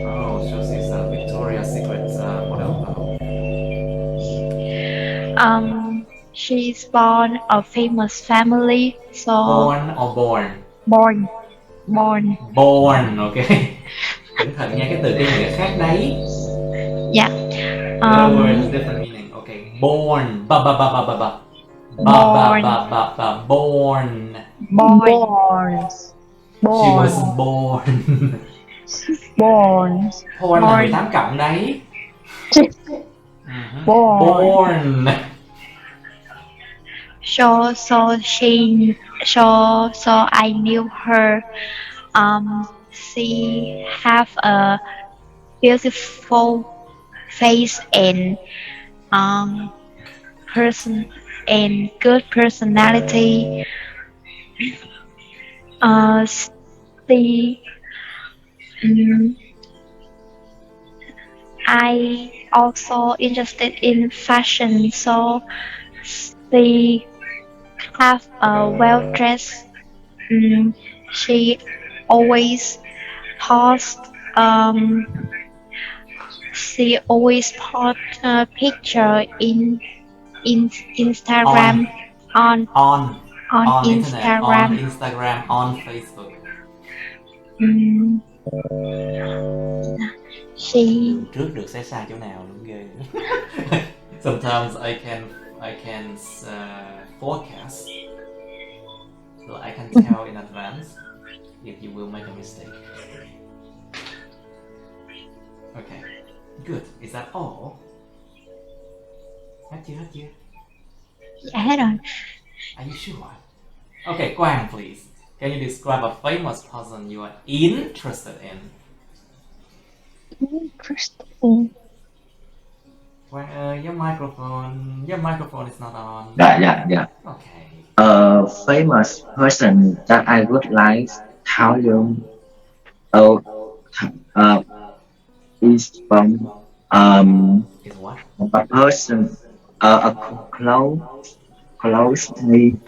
Oh, so she's a Victoria's Secret model. She's born a famous family. So Born or born? born. Born, okay. Cẩn thận nha, cái từ cái nghĩa khác đấy. Yeah. Another word is different meaning. Okay, born. Ba ba ba ba ba ba. Ba ba ba ba ba. Born. Born. She was Born. born. Born. Born là 18 cộng đấy. Born. Born. So I knew her. She have a beautiful face and person and good personality. She I also interested in fashion, so she have a well dressed. She always post she always post a picture in Instagram on On internet, on Instagram. Instagram, on Facebook. She Trước được sẽ sai chỗ nào đúng ghê. Sometimes I can forecast, so I can tell in advance if you will make a mistake. Okay, good. Is that all? Hết chưa? dạ hết rồi. Are you sure? Okay, Quang, please. Can you describe a famous person you are interested in? Interesting. Quang, your microphone is not on. Yeah. Okay. A famous person that I would like tell you is from Is what? a person a close name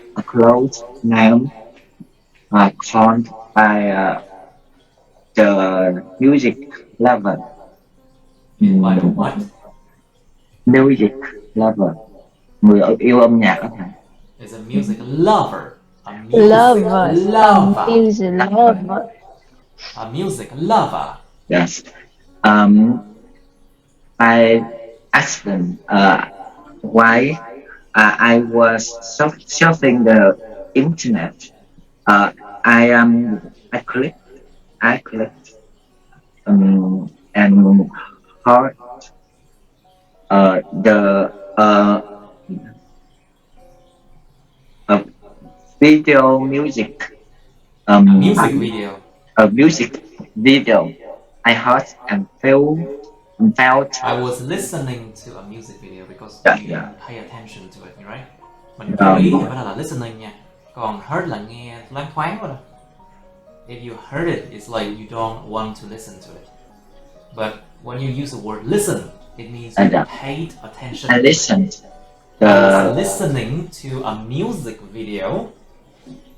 called by the music lover. By the what? Music lover, người yêu âm nhạc đó thầy. Is a music lover. A music Lover. lover. Music lover. A music lover. Yes. I asked them why I was surfing the internet. I clicked and heard the video music. A music video. A music video. I heard and felt. I was listening to a music video because Yeah, you yeah. didn't pay attention to it, right? Mình chú ý thì phải là listening nha. Còn heard là nghe loáng thoáng thôi. If you heard it, it's like you don't want to listen to it. But when you use the word listen, it means you paid attention. I listened I was listening to a music video.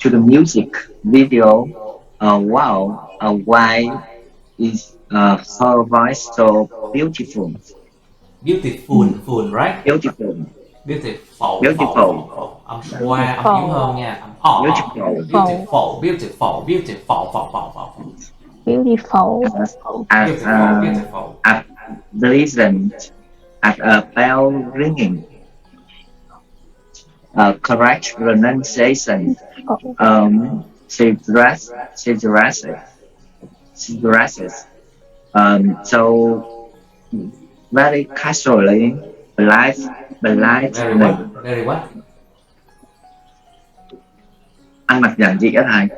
to the music video. Wow, why is her voice so beautiful? Beautiful, right? Beautiful. Beautiful. Âm xoa, âm yếu hơn nha. Âm Beautiful. Beautiful. Beautiful. I've listened at a bell ringing. Correct pronunciation. She dresses. So very casually, Very what? ăn mặc giản dị á thầy.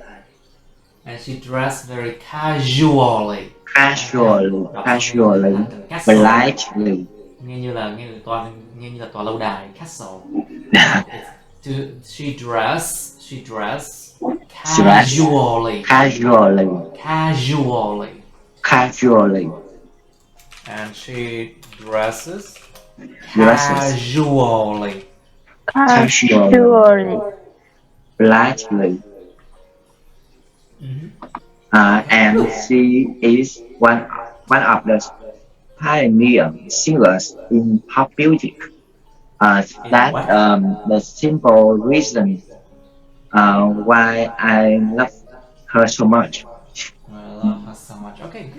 And she dressed very casually. Politely. Nghe như là tòa lâu đài, castle. She dressed casually. And she dresses casually. Politely. And she is one of the pioneer singers in pop music. The simple reason why I love her so much. I love her so much. Okay,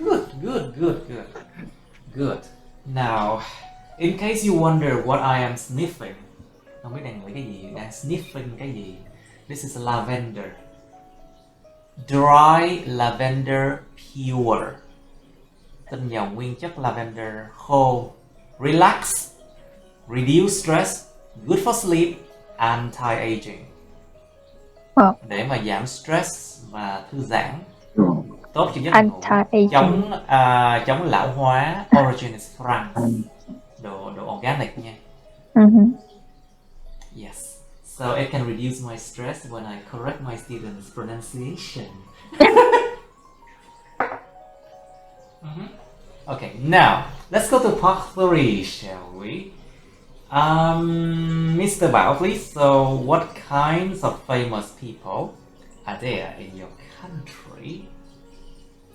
good. Now, In case you wonder what I am sniffing, không biết đang nghĩ cái gì, đang sniffing cái gì. This is lavender. Dry lavender pure. Tinh dầu nguyên chất lavender khô. Relax, reduce stress, good for sleep, anti-aging. Để mà giảm stress và thư giãn, tốt cho giấc ngủ, chống lão hóa. Origin is France. Đồ organic nha. Yes. So it can reduce my stress when I correct my students' pronunciation. Okay, now let's go to part 3, shall we? Mr. Bao, please. So, what kinds of famous people are there in your country?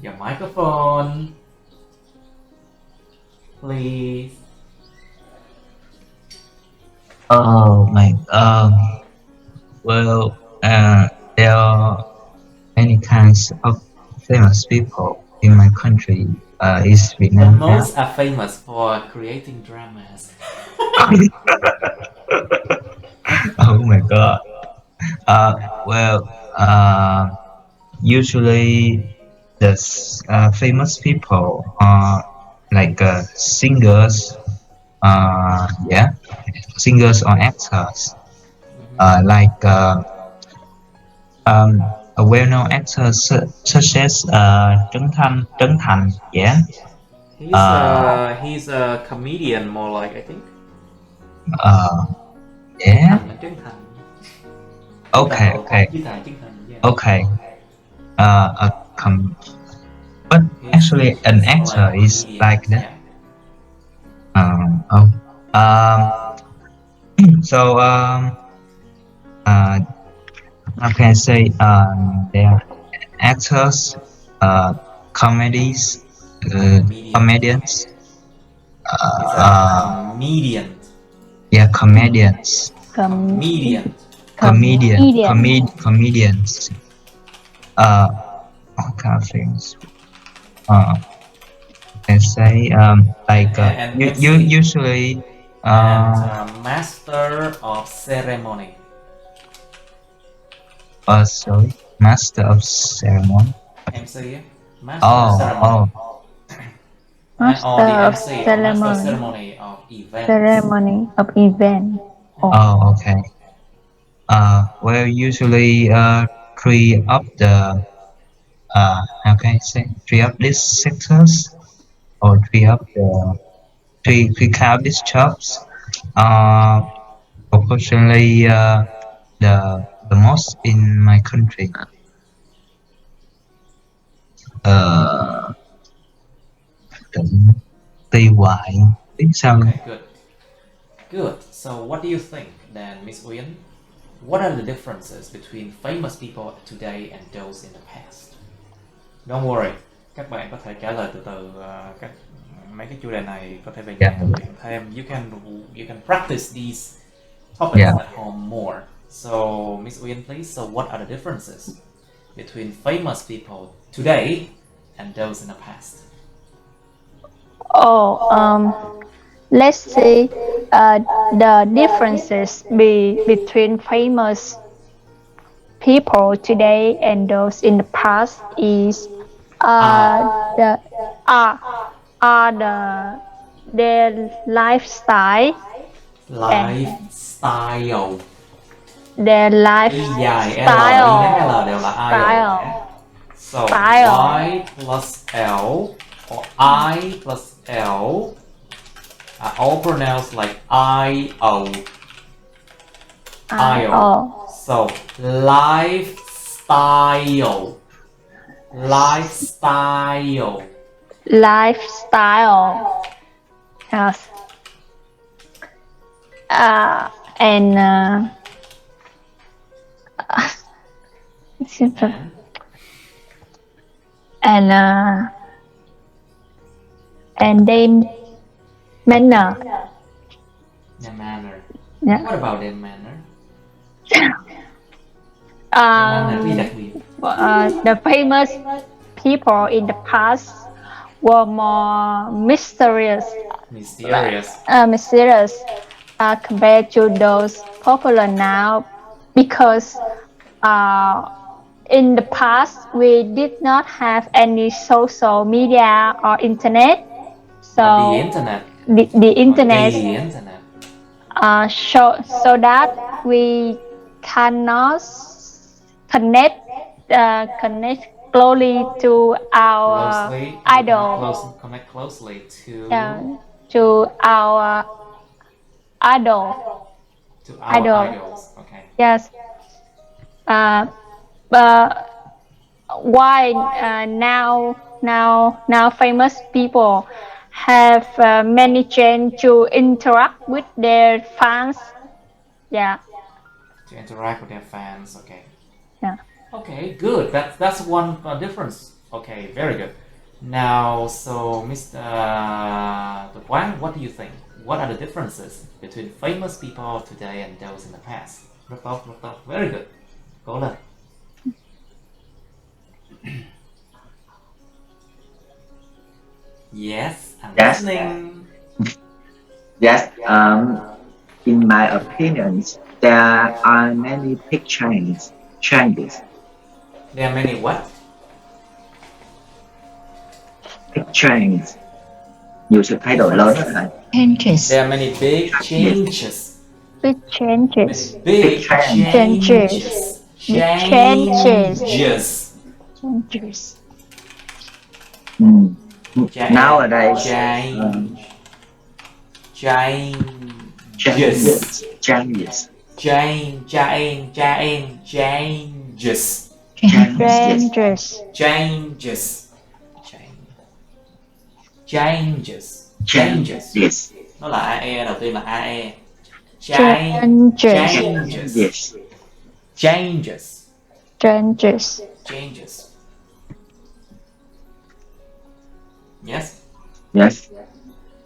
Your microphone, please. Oh my. Well, there are many kinds of famous people in my country. Is But Vietnam. most are famous for creating dramas. Oh my god. Well, usually the famous people are like singers. Yeah, singers or actors. Like a well-known actor such as Trấn Thành. Yeah. He's a comedian, more like, I think. Yeah. Trấn Thành. Okay. Okay. But actually, an actor is like that. So how can I say? They are actors, comedians. Comedian. Yeah, comedians. Comedians. What kind of things? Can say like usually. Master of ceremony. Sorry, master of ceremony. MC, master of ceremony. Master ceremony of event. Ceremony of event. Oh, okay. Well, usually three of the how can I say, three of these sectors, or three kind of these jobs proportionally the most in my country. Okay, good. So what do you think then, Miss Uyên? What are the differences between famous people today and those in the past? Don't worry, các bạn có thể trả lời từ từ. Mấy cái chủ đề này có thể về nhà thực hiện thêm. You can practice these topics at home more. So, Miss Uyên, please. So, what are the differences between famous people today and those in the past? Let's see. The differences between famous people today and those in the past is their lifestyle. Their lifestyle. So Y plus L or I plus L are all pronounced like I-O. I-O. So lifestyle. Yes. And then manner. Their manner. Yeah. What about their manner? The famous people in the past were more mysterious Mysterious. Mysterious compared to those popular now, because in the past we did not have any social media or internet, so Or the internet. the internet, The internet. so that we cannot connect closely to our idol, Connect closely to our idol. to our idols. Okay. Yes. But why now famous people have many chance to interact with their fans? Yeah. To interact with their fans. Okay. Yeah. Okay, good. That's one difference. Okay, very good. Now, so Mr. Quang, what do you think? What are the differences between famous people today and those in the past? Rất tốt. Very good. Cố lên. Yes, I'm Yes. listening. Yes, in my opinion, there are many big changes. There are many what? Big changes. Nhiều sự thay đổi lớn đó thầy. Changes. There are many big changes. Big changes. Big Changes. Changes. Changes. Nowadays, changes. changes. Yes. Nó là AE, đầu tiên là AE. Changes. Changes. Yes. Yes.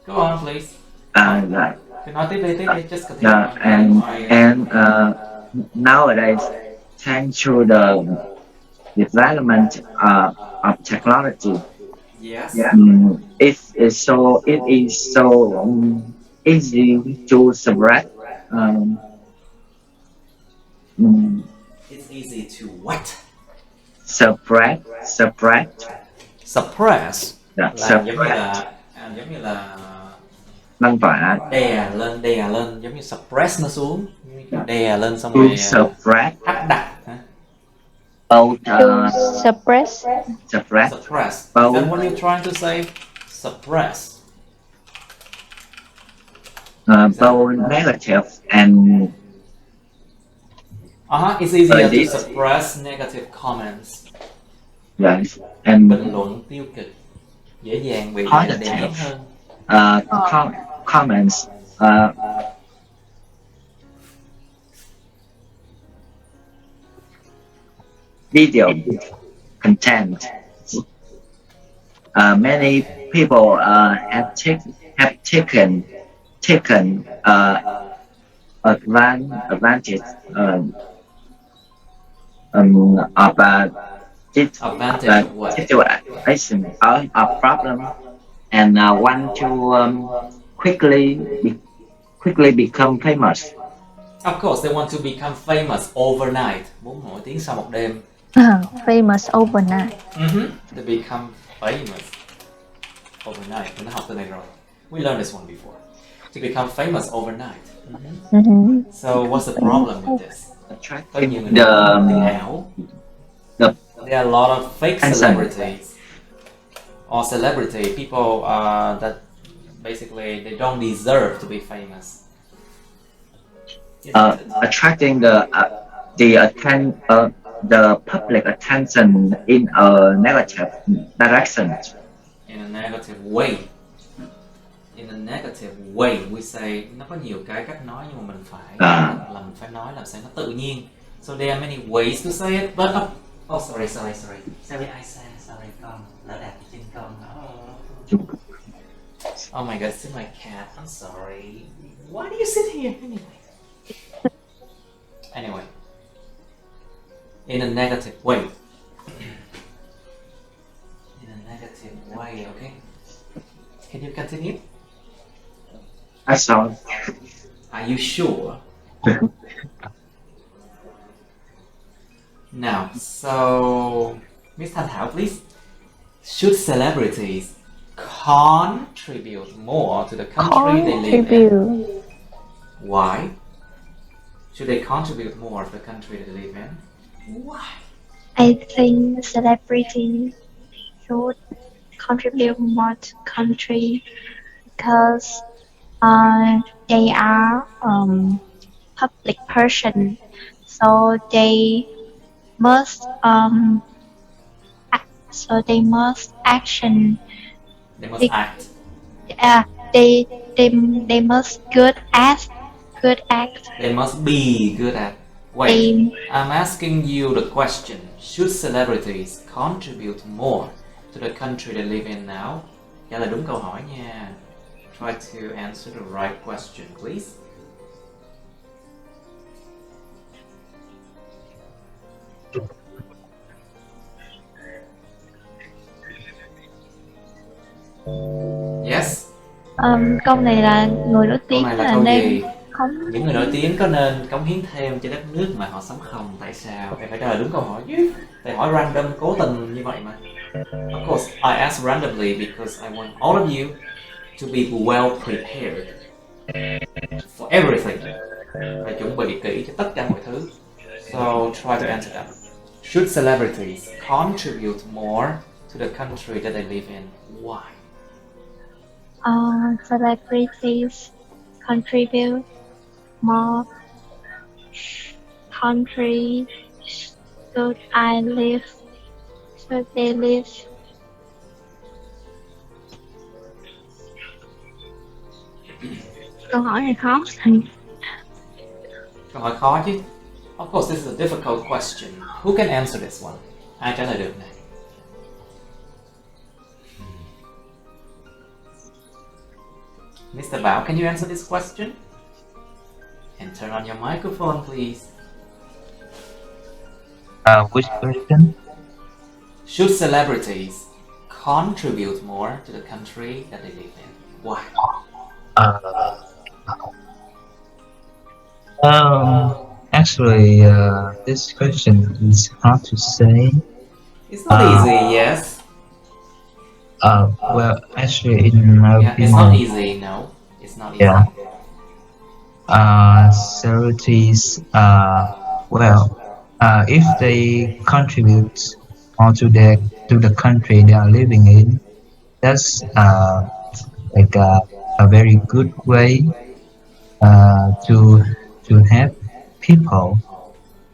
Go on, please. Right. Cứ nói tiếp đi, just continue. And nowadays, thanks to the development of technology, Yes. it is so easy to spread. It's easy to what? Suppress. Suppress. Yeah, Là giống như là lan tỏa. đè lên, giống như suppress nó xuống, đè lên xong To rồi suppress. áp đặt hả? Suppress. Suppress. Suppress. Is Both. that what you're trying to say? Suppress. Both negative and It's easier this. to suppress negative comments. Yes, and Bình luận tiêu cực dễ dàng bị đè ép hơn. Comments. Video content. Many people have taken advantage of this Advantage of what? situation of problem and want to quickly become famous. Of course, they want to become famous overnight. Muốn nổi tiếng sau một đêm. Famous overnight. To become famous overnight. Mình đã học từ này rồi. We learned this one before. To become famous overnight. So what's the problem with this? Có nhiều người nói tiền ảo. There are a lot of fake celebrities or celebrity people that basically they don't deserve to be famous. Attracting the public attention in a negative direction. In a negative way. In a negative way, we say nó có nhiều cái cách nói nhưng mà mình phải nói làm sao nó tự nhiên. So there are many ways to say it, but sorry. I say sorry con, lỡ đạp trên con. Oh my god, it's my cat. I'm sorry. Why do you sit here anyway? In a negative way. In a negative way, okay? Can you continue? That's all. Are you sure? Now, so Miss Thanh Thảo, please. Should celebrities contribute more to the country they live in? Contribute. Why? Should they contribute more to the country they live in? Why? I think celebrities should contribute more to country because they are public person, so they must they must action. They must They- act. They must good act. They must be good at. Wait, They I'm asking you the question. Should celebrities contribute more to the country they live in now? Trả lời đúng câu hỏi nha. Try to answer the right question, please. Yes. câu này là người nổi Câu tiếng này là là câu nên gì? không. Những người nổi tiếng có nên cống hiến thêm cho đất nước mà họ sống không? Tại sao? Em phải trả lời đúng câu hỏi chứ. Thầy hỏi random cố tình như vậy mà. Of course, I asked randomly because I want all of you to be well prepared for everything. Phải chuẩn bị kỹ cho tất cả mọi thứ. So try to answer that. Should celebrities contribute more to the country that they live in? Why? Celebrities contribute more country should they live. Câu hỏi này khó. Câu hỏi khó chứ. Of course, this is a difficult question. Who can answer this one? Ai trả lời được này? Mr. Bao, can you answer this question? And turn on your microphone, please. Which question? Should celebrities contribute more to the country that they live in? Why? Actually, this question is hard to say. It's not easy, yes. Well, actually, in my Yeah, opinion, it's not easy, no. It's not easy. Yeah. Celebrities, if they contribute more to the country they are living in, that's like a very good way to help people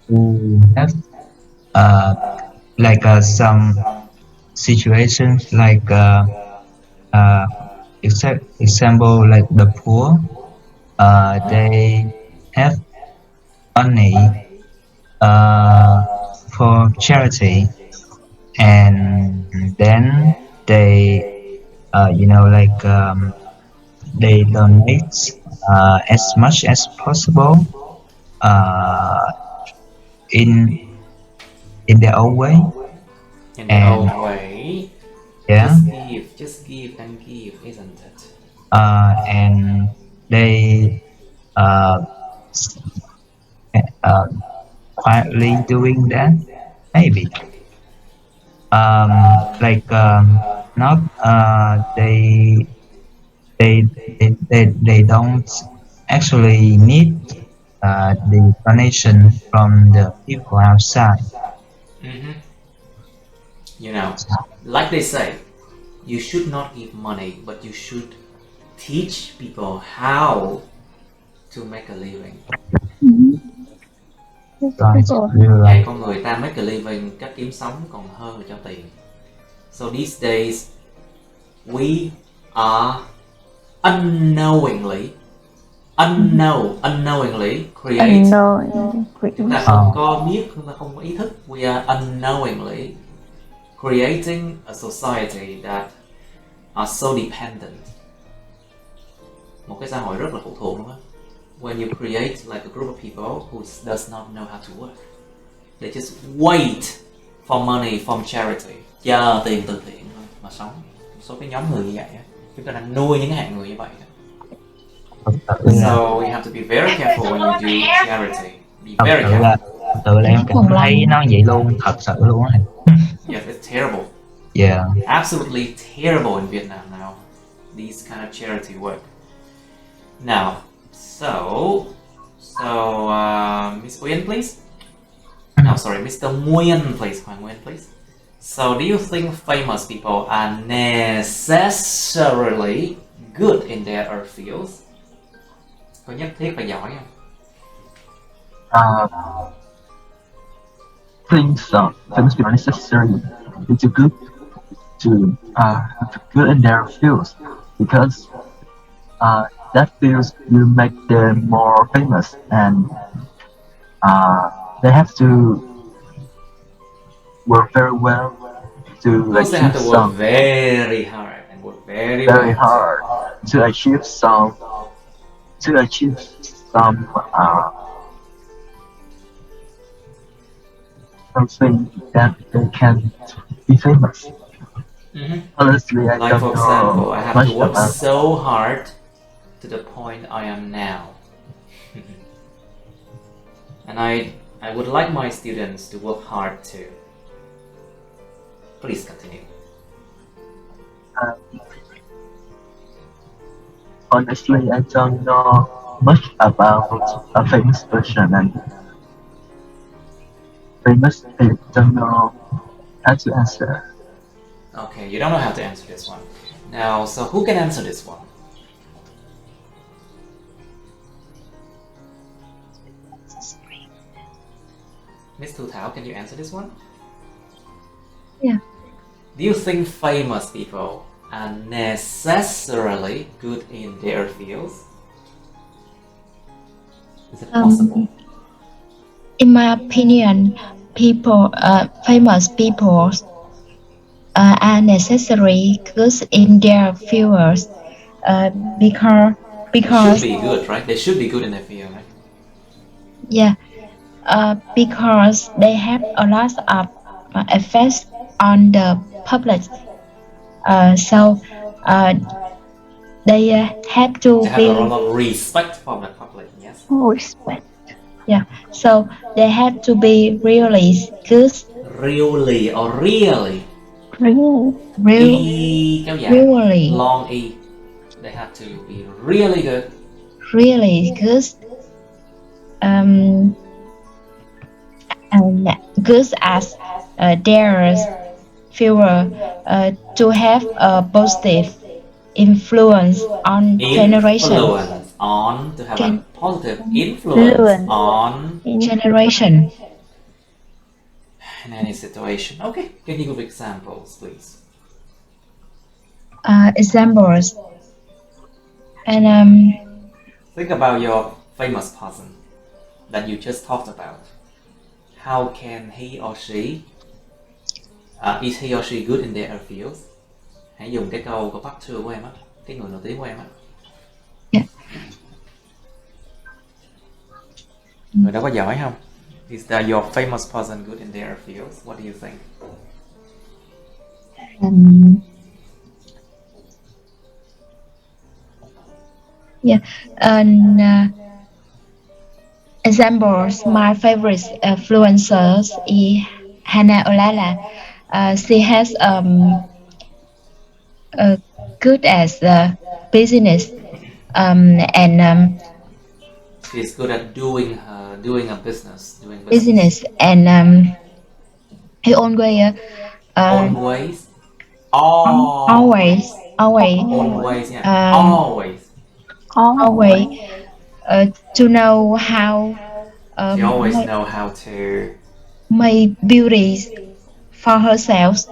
who have some situations like example like the poor. They have money for charity, and then they they donate as much as possible in their own way. In their own way. Yeah. Just give and give, isn't it? And they quietly doing that, maybe not they don't actually need the donation from the people outside. Mm-hmm. You know, like they say, you should not give money, but you should teach people how to make a living. Right. Dạy con người ta make a living, cách kiếm sống còn hơn là cho tiền. So these days, we are unknowingly create. Chúng ta không có biết, chúng ta không có ý thức. We are unknowingly creating a society that are so dependent. Một cái xã hội rất là phụ thuộc đúng không? When you create like a group of people who does not know how to work, they just wait for money from charity, chờ tiền từ thiện mà sống. Một số cái nhóm người như vậy, chúng ta đang nuôi những hạng người như vậy. Thật sự là So you have to be very careful when you do charity. Be thật very sự là careful. thật sự là em cũng thấy nó vậy luôn, thật sự luôn á. Yes, it's terrible. Yeah. Absolutely terrible in Vietnam now. These kind of charity work. Now, so Miss Uyên, please. No, sorry, Mr. Nguyen, please. Hoàng Nguyen, please. So, do you think famous people are necessarily good in their fields? Có nhất thiết phải giỏi không? Things famous people are necessary to good in their fields because that fields will make them more famous and they have to work very well to They have to achieve work very hard and work very well hard to achieve some something that they can be famous. Honestly, I Like don't for know example, I have much to work about so hard to the point I am now. And I would like my students to work hard too. Please continue. Honestly, I don't know much about a famous person and famous. I don't know how to answer. Okay, you don't know how to answer this one. Now, so who can answer this one? Miss Tu Thao, can you answer this one? Yeah. Do you think famous people are necessarily good in their fields? Is it possible? In my opinion, famous people are necessary good in their fields because They should be good, right? They should be good in their field, right? Yeah, because they have a lot of effects on the public. So they have to They have be a lot of respect from the public, yes? Respect. yeah. So they have to be really good. Really or really? Really. E kéo dài. Really. Long E. They have to be really good. Really good. And good as their fuel to have a positive influence on generation. Influence on, to have a positive influence on Generation. in any situation. Okay, can you give examples, please? Examples. And Think about your famous person that you just talked about. How can he or she is he or she good in their fields? Hãy dùng cái câu của Park Chu của em á, cái người nổi tiếng của em á. Yeah. Người đó có giỏi không? Is that your famous person good in their fields? What do you think? Yeah, and examples. My favorite influencer is Hannah Olala. She has good as business and She's good at doing a business, business and he always always, always yeah, always to know how she always know how to make beauty for herself.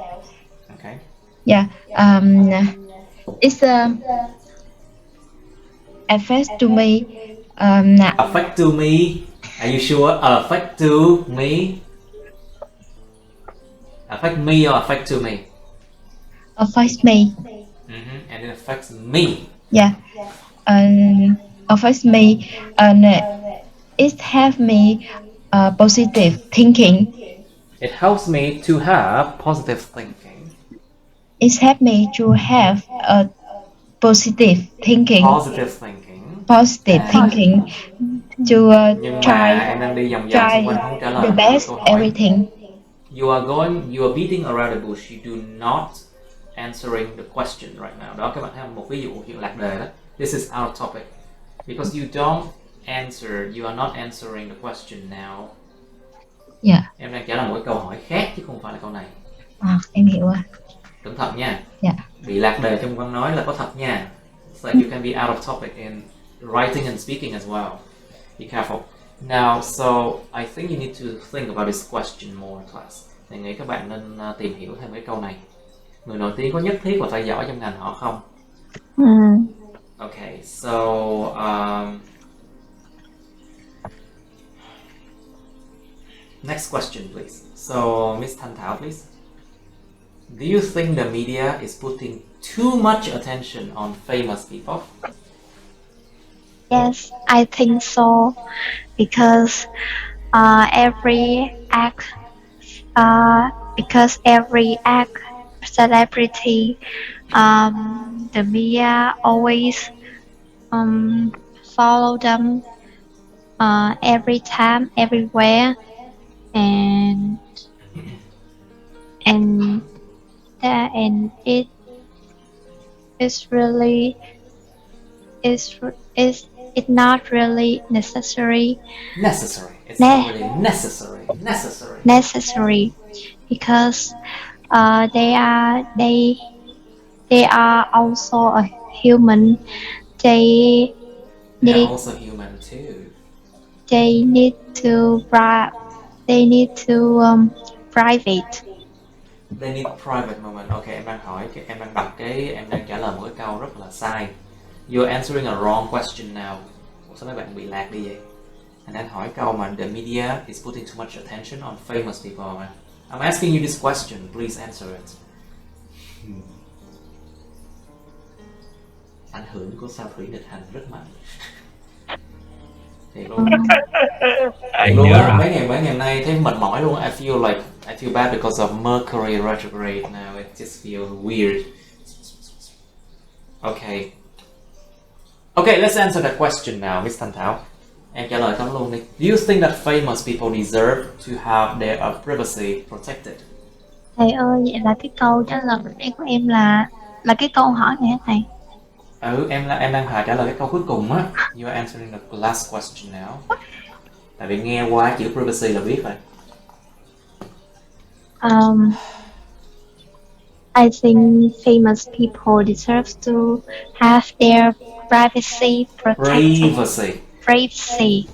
okay. Yeah, it's affect to me. Affect to me. Are you sure? Affect to me. Affect me or affect to me? Affect me. And it affects me. Yeah, affects me, and it have me positive thinking. It helps me to have positive thinking. It help me to have a positive thinking. Positive thinking. positive thinking to Nhưng mà try em đang đi vòng vòng xung quanh không trả lời the được best câu hỏi. everything. You are beating around the bush. You do not answering the question right now. Đó, các bạn thấy một ví dụ chuyện lạc đề đó. This is out of topic. Because you don't answer, you are not answering the question now. Dạ. Em đang trả lời một cái câu hỏi khác chứ không phải là câu này. Em hiểu rồi. Cẩn thận nha. Dạ. Bị lạc đề trong văn nói là có thật nha. It's like you can be out of topic in writing and speaking as well. Be careful. Now, so I think you need to think about this question more, class. Mình nghĩ các bạn nên tìm hiểu thêm cái câu này. Người nổi tiếng có nhất thiết là phải giỏi trong ngành họ không? Okay, so next question, please. So, Miss Thanh Thảo, please. Do you think the media is putting too much attention on famous people? Yes, I think so, because every act celebrity, the media always follow them every time, everywhere, and it is really it's not really necessary. It's not really necessary. Because they are also a human. They They're also human too. They need to private. They need private moment. Okay, em đang trả lời một cái câu rất là sai. You're answering a wrong question now. Sao mấy bạn bị lạc đi vậy? Anh đang hỏi câu mà the media is putting too much attention on famous people. I'm asking you this question. Please answer it. Ảnh hưởng của sao thủy nghịch hành rất mạnh. Thiệt luôn. Mấy ngày nay thấy mệt mỏi luôn. I feel bad because of Mercury retrograde now. It just feels weird. Okay. Okay, let's answer that question now, Miss Thanh Thảo. Em trả lời không luôn đi. Do you think that famous people deserve to have their privacy protected? Thầy ơi, vậy là cái câu trả lời của em là cái câu hỏi này hả thầy? Em đang trả lời cái câu cuối cùng á. You are answering the last question now. Tại vì nghe qua chữ privacy là biết rồi. I think famous people deserve to have their privacy protected. Privacy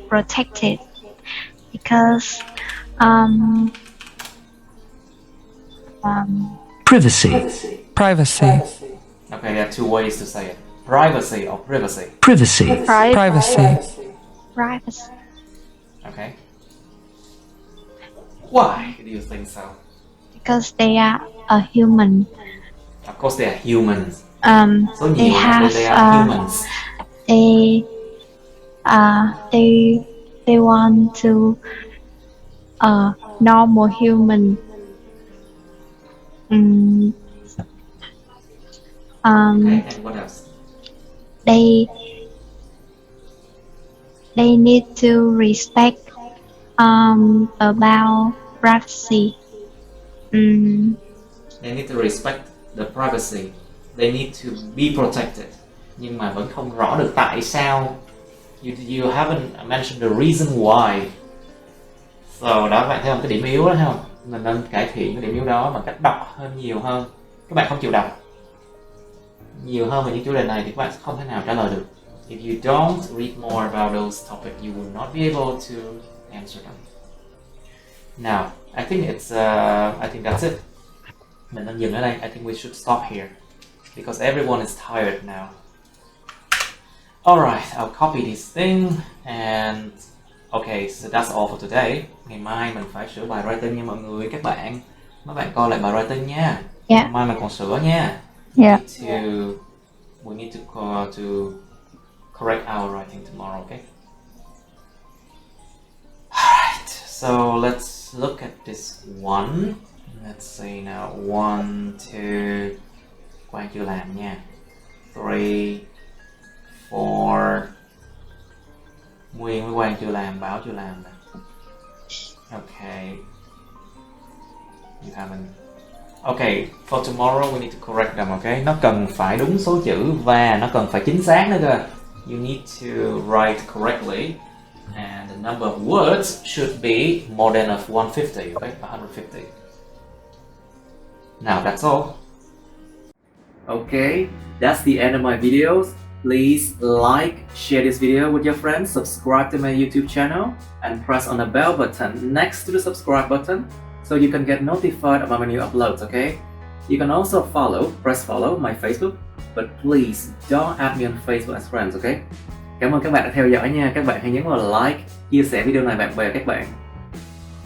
protected, because Privacy. Okay, there are two ways to say it. Privacy or privacy. Privacy. Okay. Why do you think so? Because they are a human. Of course they are humans. Số They nhiều have they are humans. They want to normal human. Okay, and what else? They need to respect about privacy. They need to respect the privacy. They need to be protected. Nhưng mà vẫn không rõ được tại sao. You haven't mentioned the reason why. So đó, các bạn thấy không, cái điểm yếu đó thấy không? Mình nên cải thiện cái điểm yếu đó bằng cách đọc nhiều hơn. Các bạn không chịu đọc nhiều hơn về những chủ đề này thì các bạn sẽ không thể nào trả lời được. If you don't read more about those topics, you will not be able to answer them. Now, I think that's it. Mình nên dừng ở đây. I think we should stop here because everyone is tired now. Alright, I'll copy this thing and okay, so that's all for today. Ngày mai mình phải sửa bài writing nha mọi người, các bạn. Mấy bạn coi lại bài writing nha. Yeah. Ngày mai mình còn sửa nha. Yeah. We need to correct our writing tomorrow, okay? Alright, so let's look at this one. Let's see now. 1, 2. Quang chưa làm nha. 3. for Nguyên với Quang chưa làm, Bảo chưa làm nè. Okay. You haven't. Okay, for tomorrow we need to correct them, okay? Nó cần phải đúng số chữ và nó cần phải chính xác nữa cơ. You need to write correctly. And the number of words should be more than 150, okay? 150. Now that's all. Okay, that's the end of my videos. Please like, share this video with your friends, subscribe to my YouTube channel, and press on the bell button next to the subscribe button so you can get notified about my new uploads, okay? You can also press follow my Facebook, but please don't add me on Facebook as friends, okay? Cảm ơn các bạn đã theo dõi nha. Các bạn hãy nhấn vào like, chia sẻ video này bạn bè các bạn.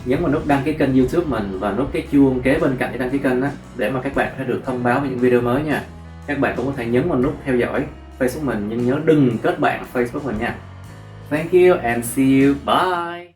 Nhấn vào nút đăng ký kênh YouTube mình và nút cái chuông kế bên cạnh để đăng ký kênh đó, để mà các bạn có thể được thông báo về những video mới nha. Các bạn cũng có thể nhấn vào nút theo dõi Facebook mình, nhưng nhớ đừng kết bạn Facebook mình nha. Thank you and see you. Bye.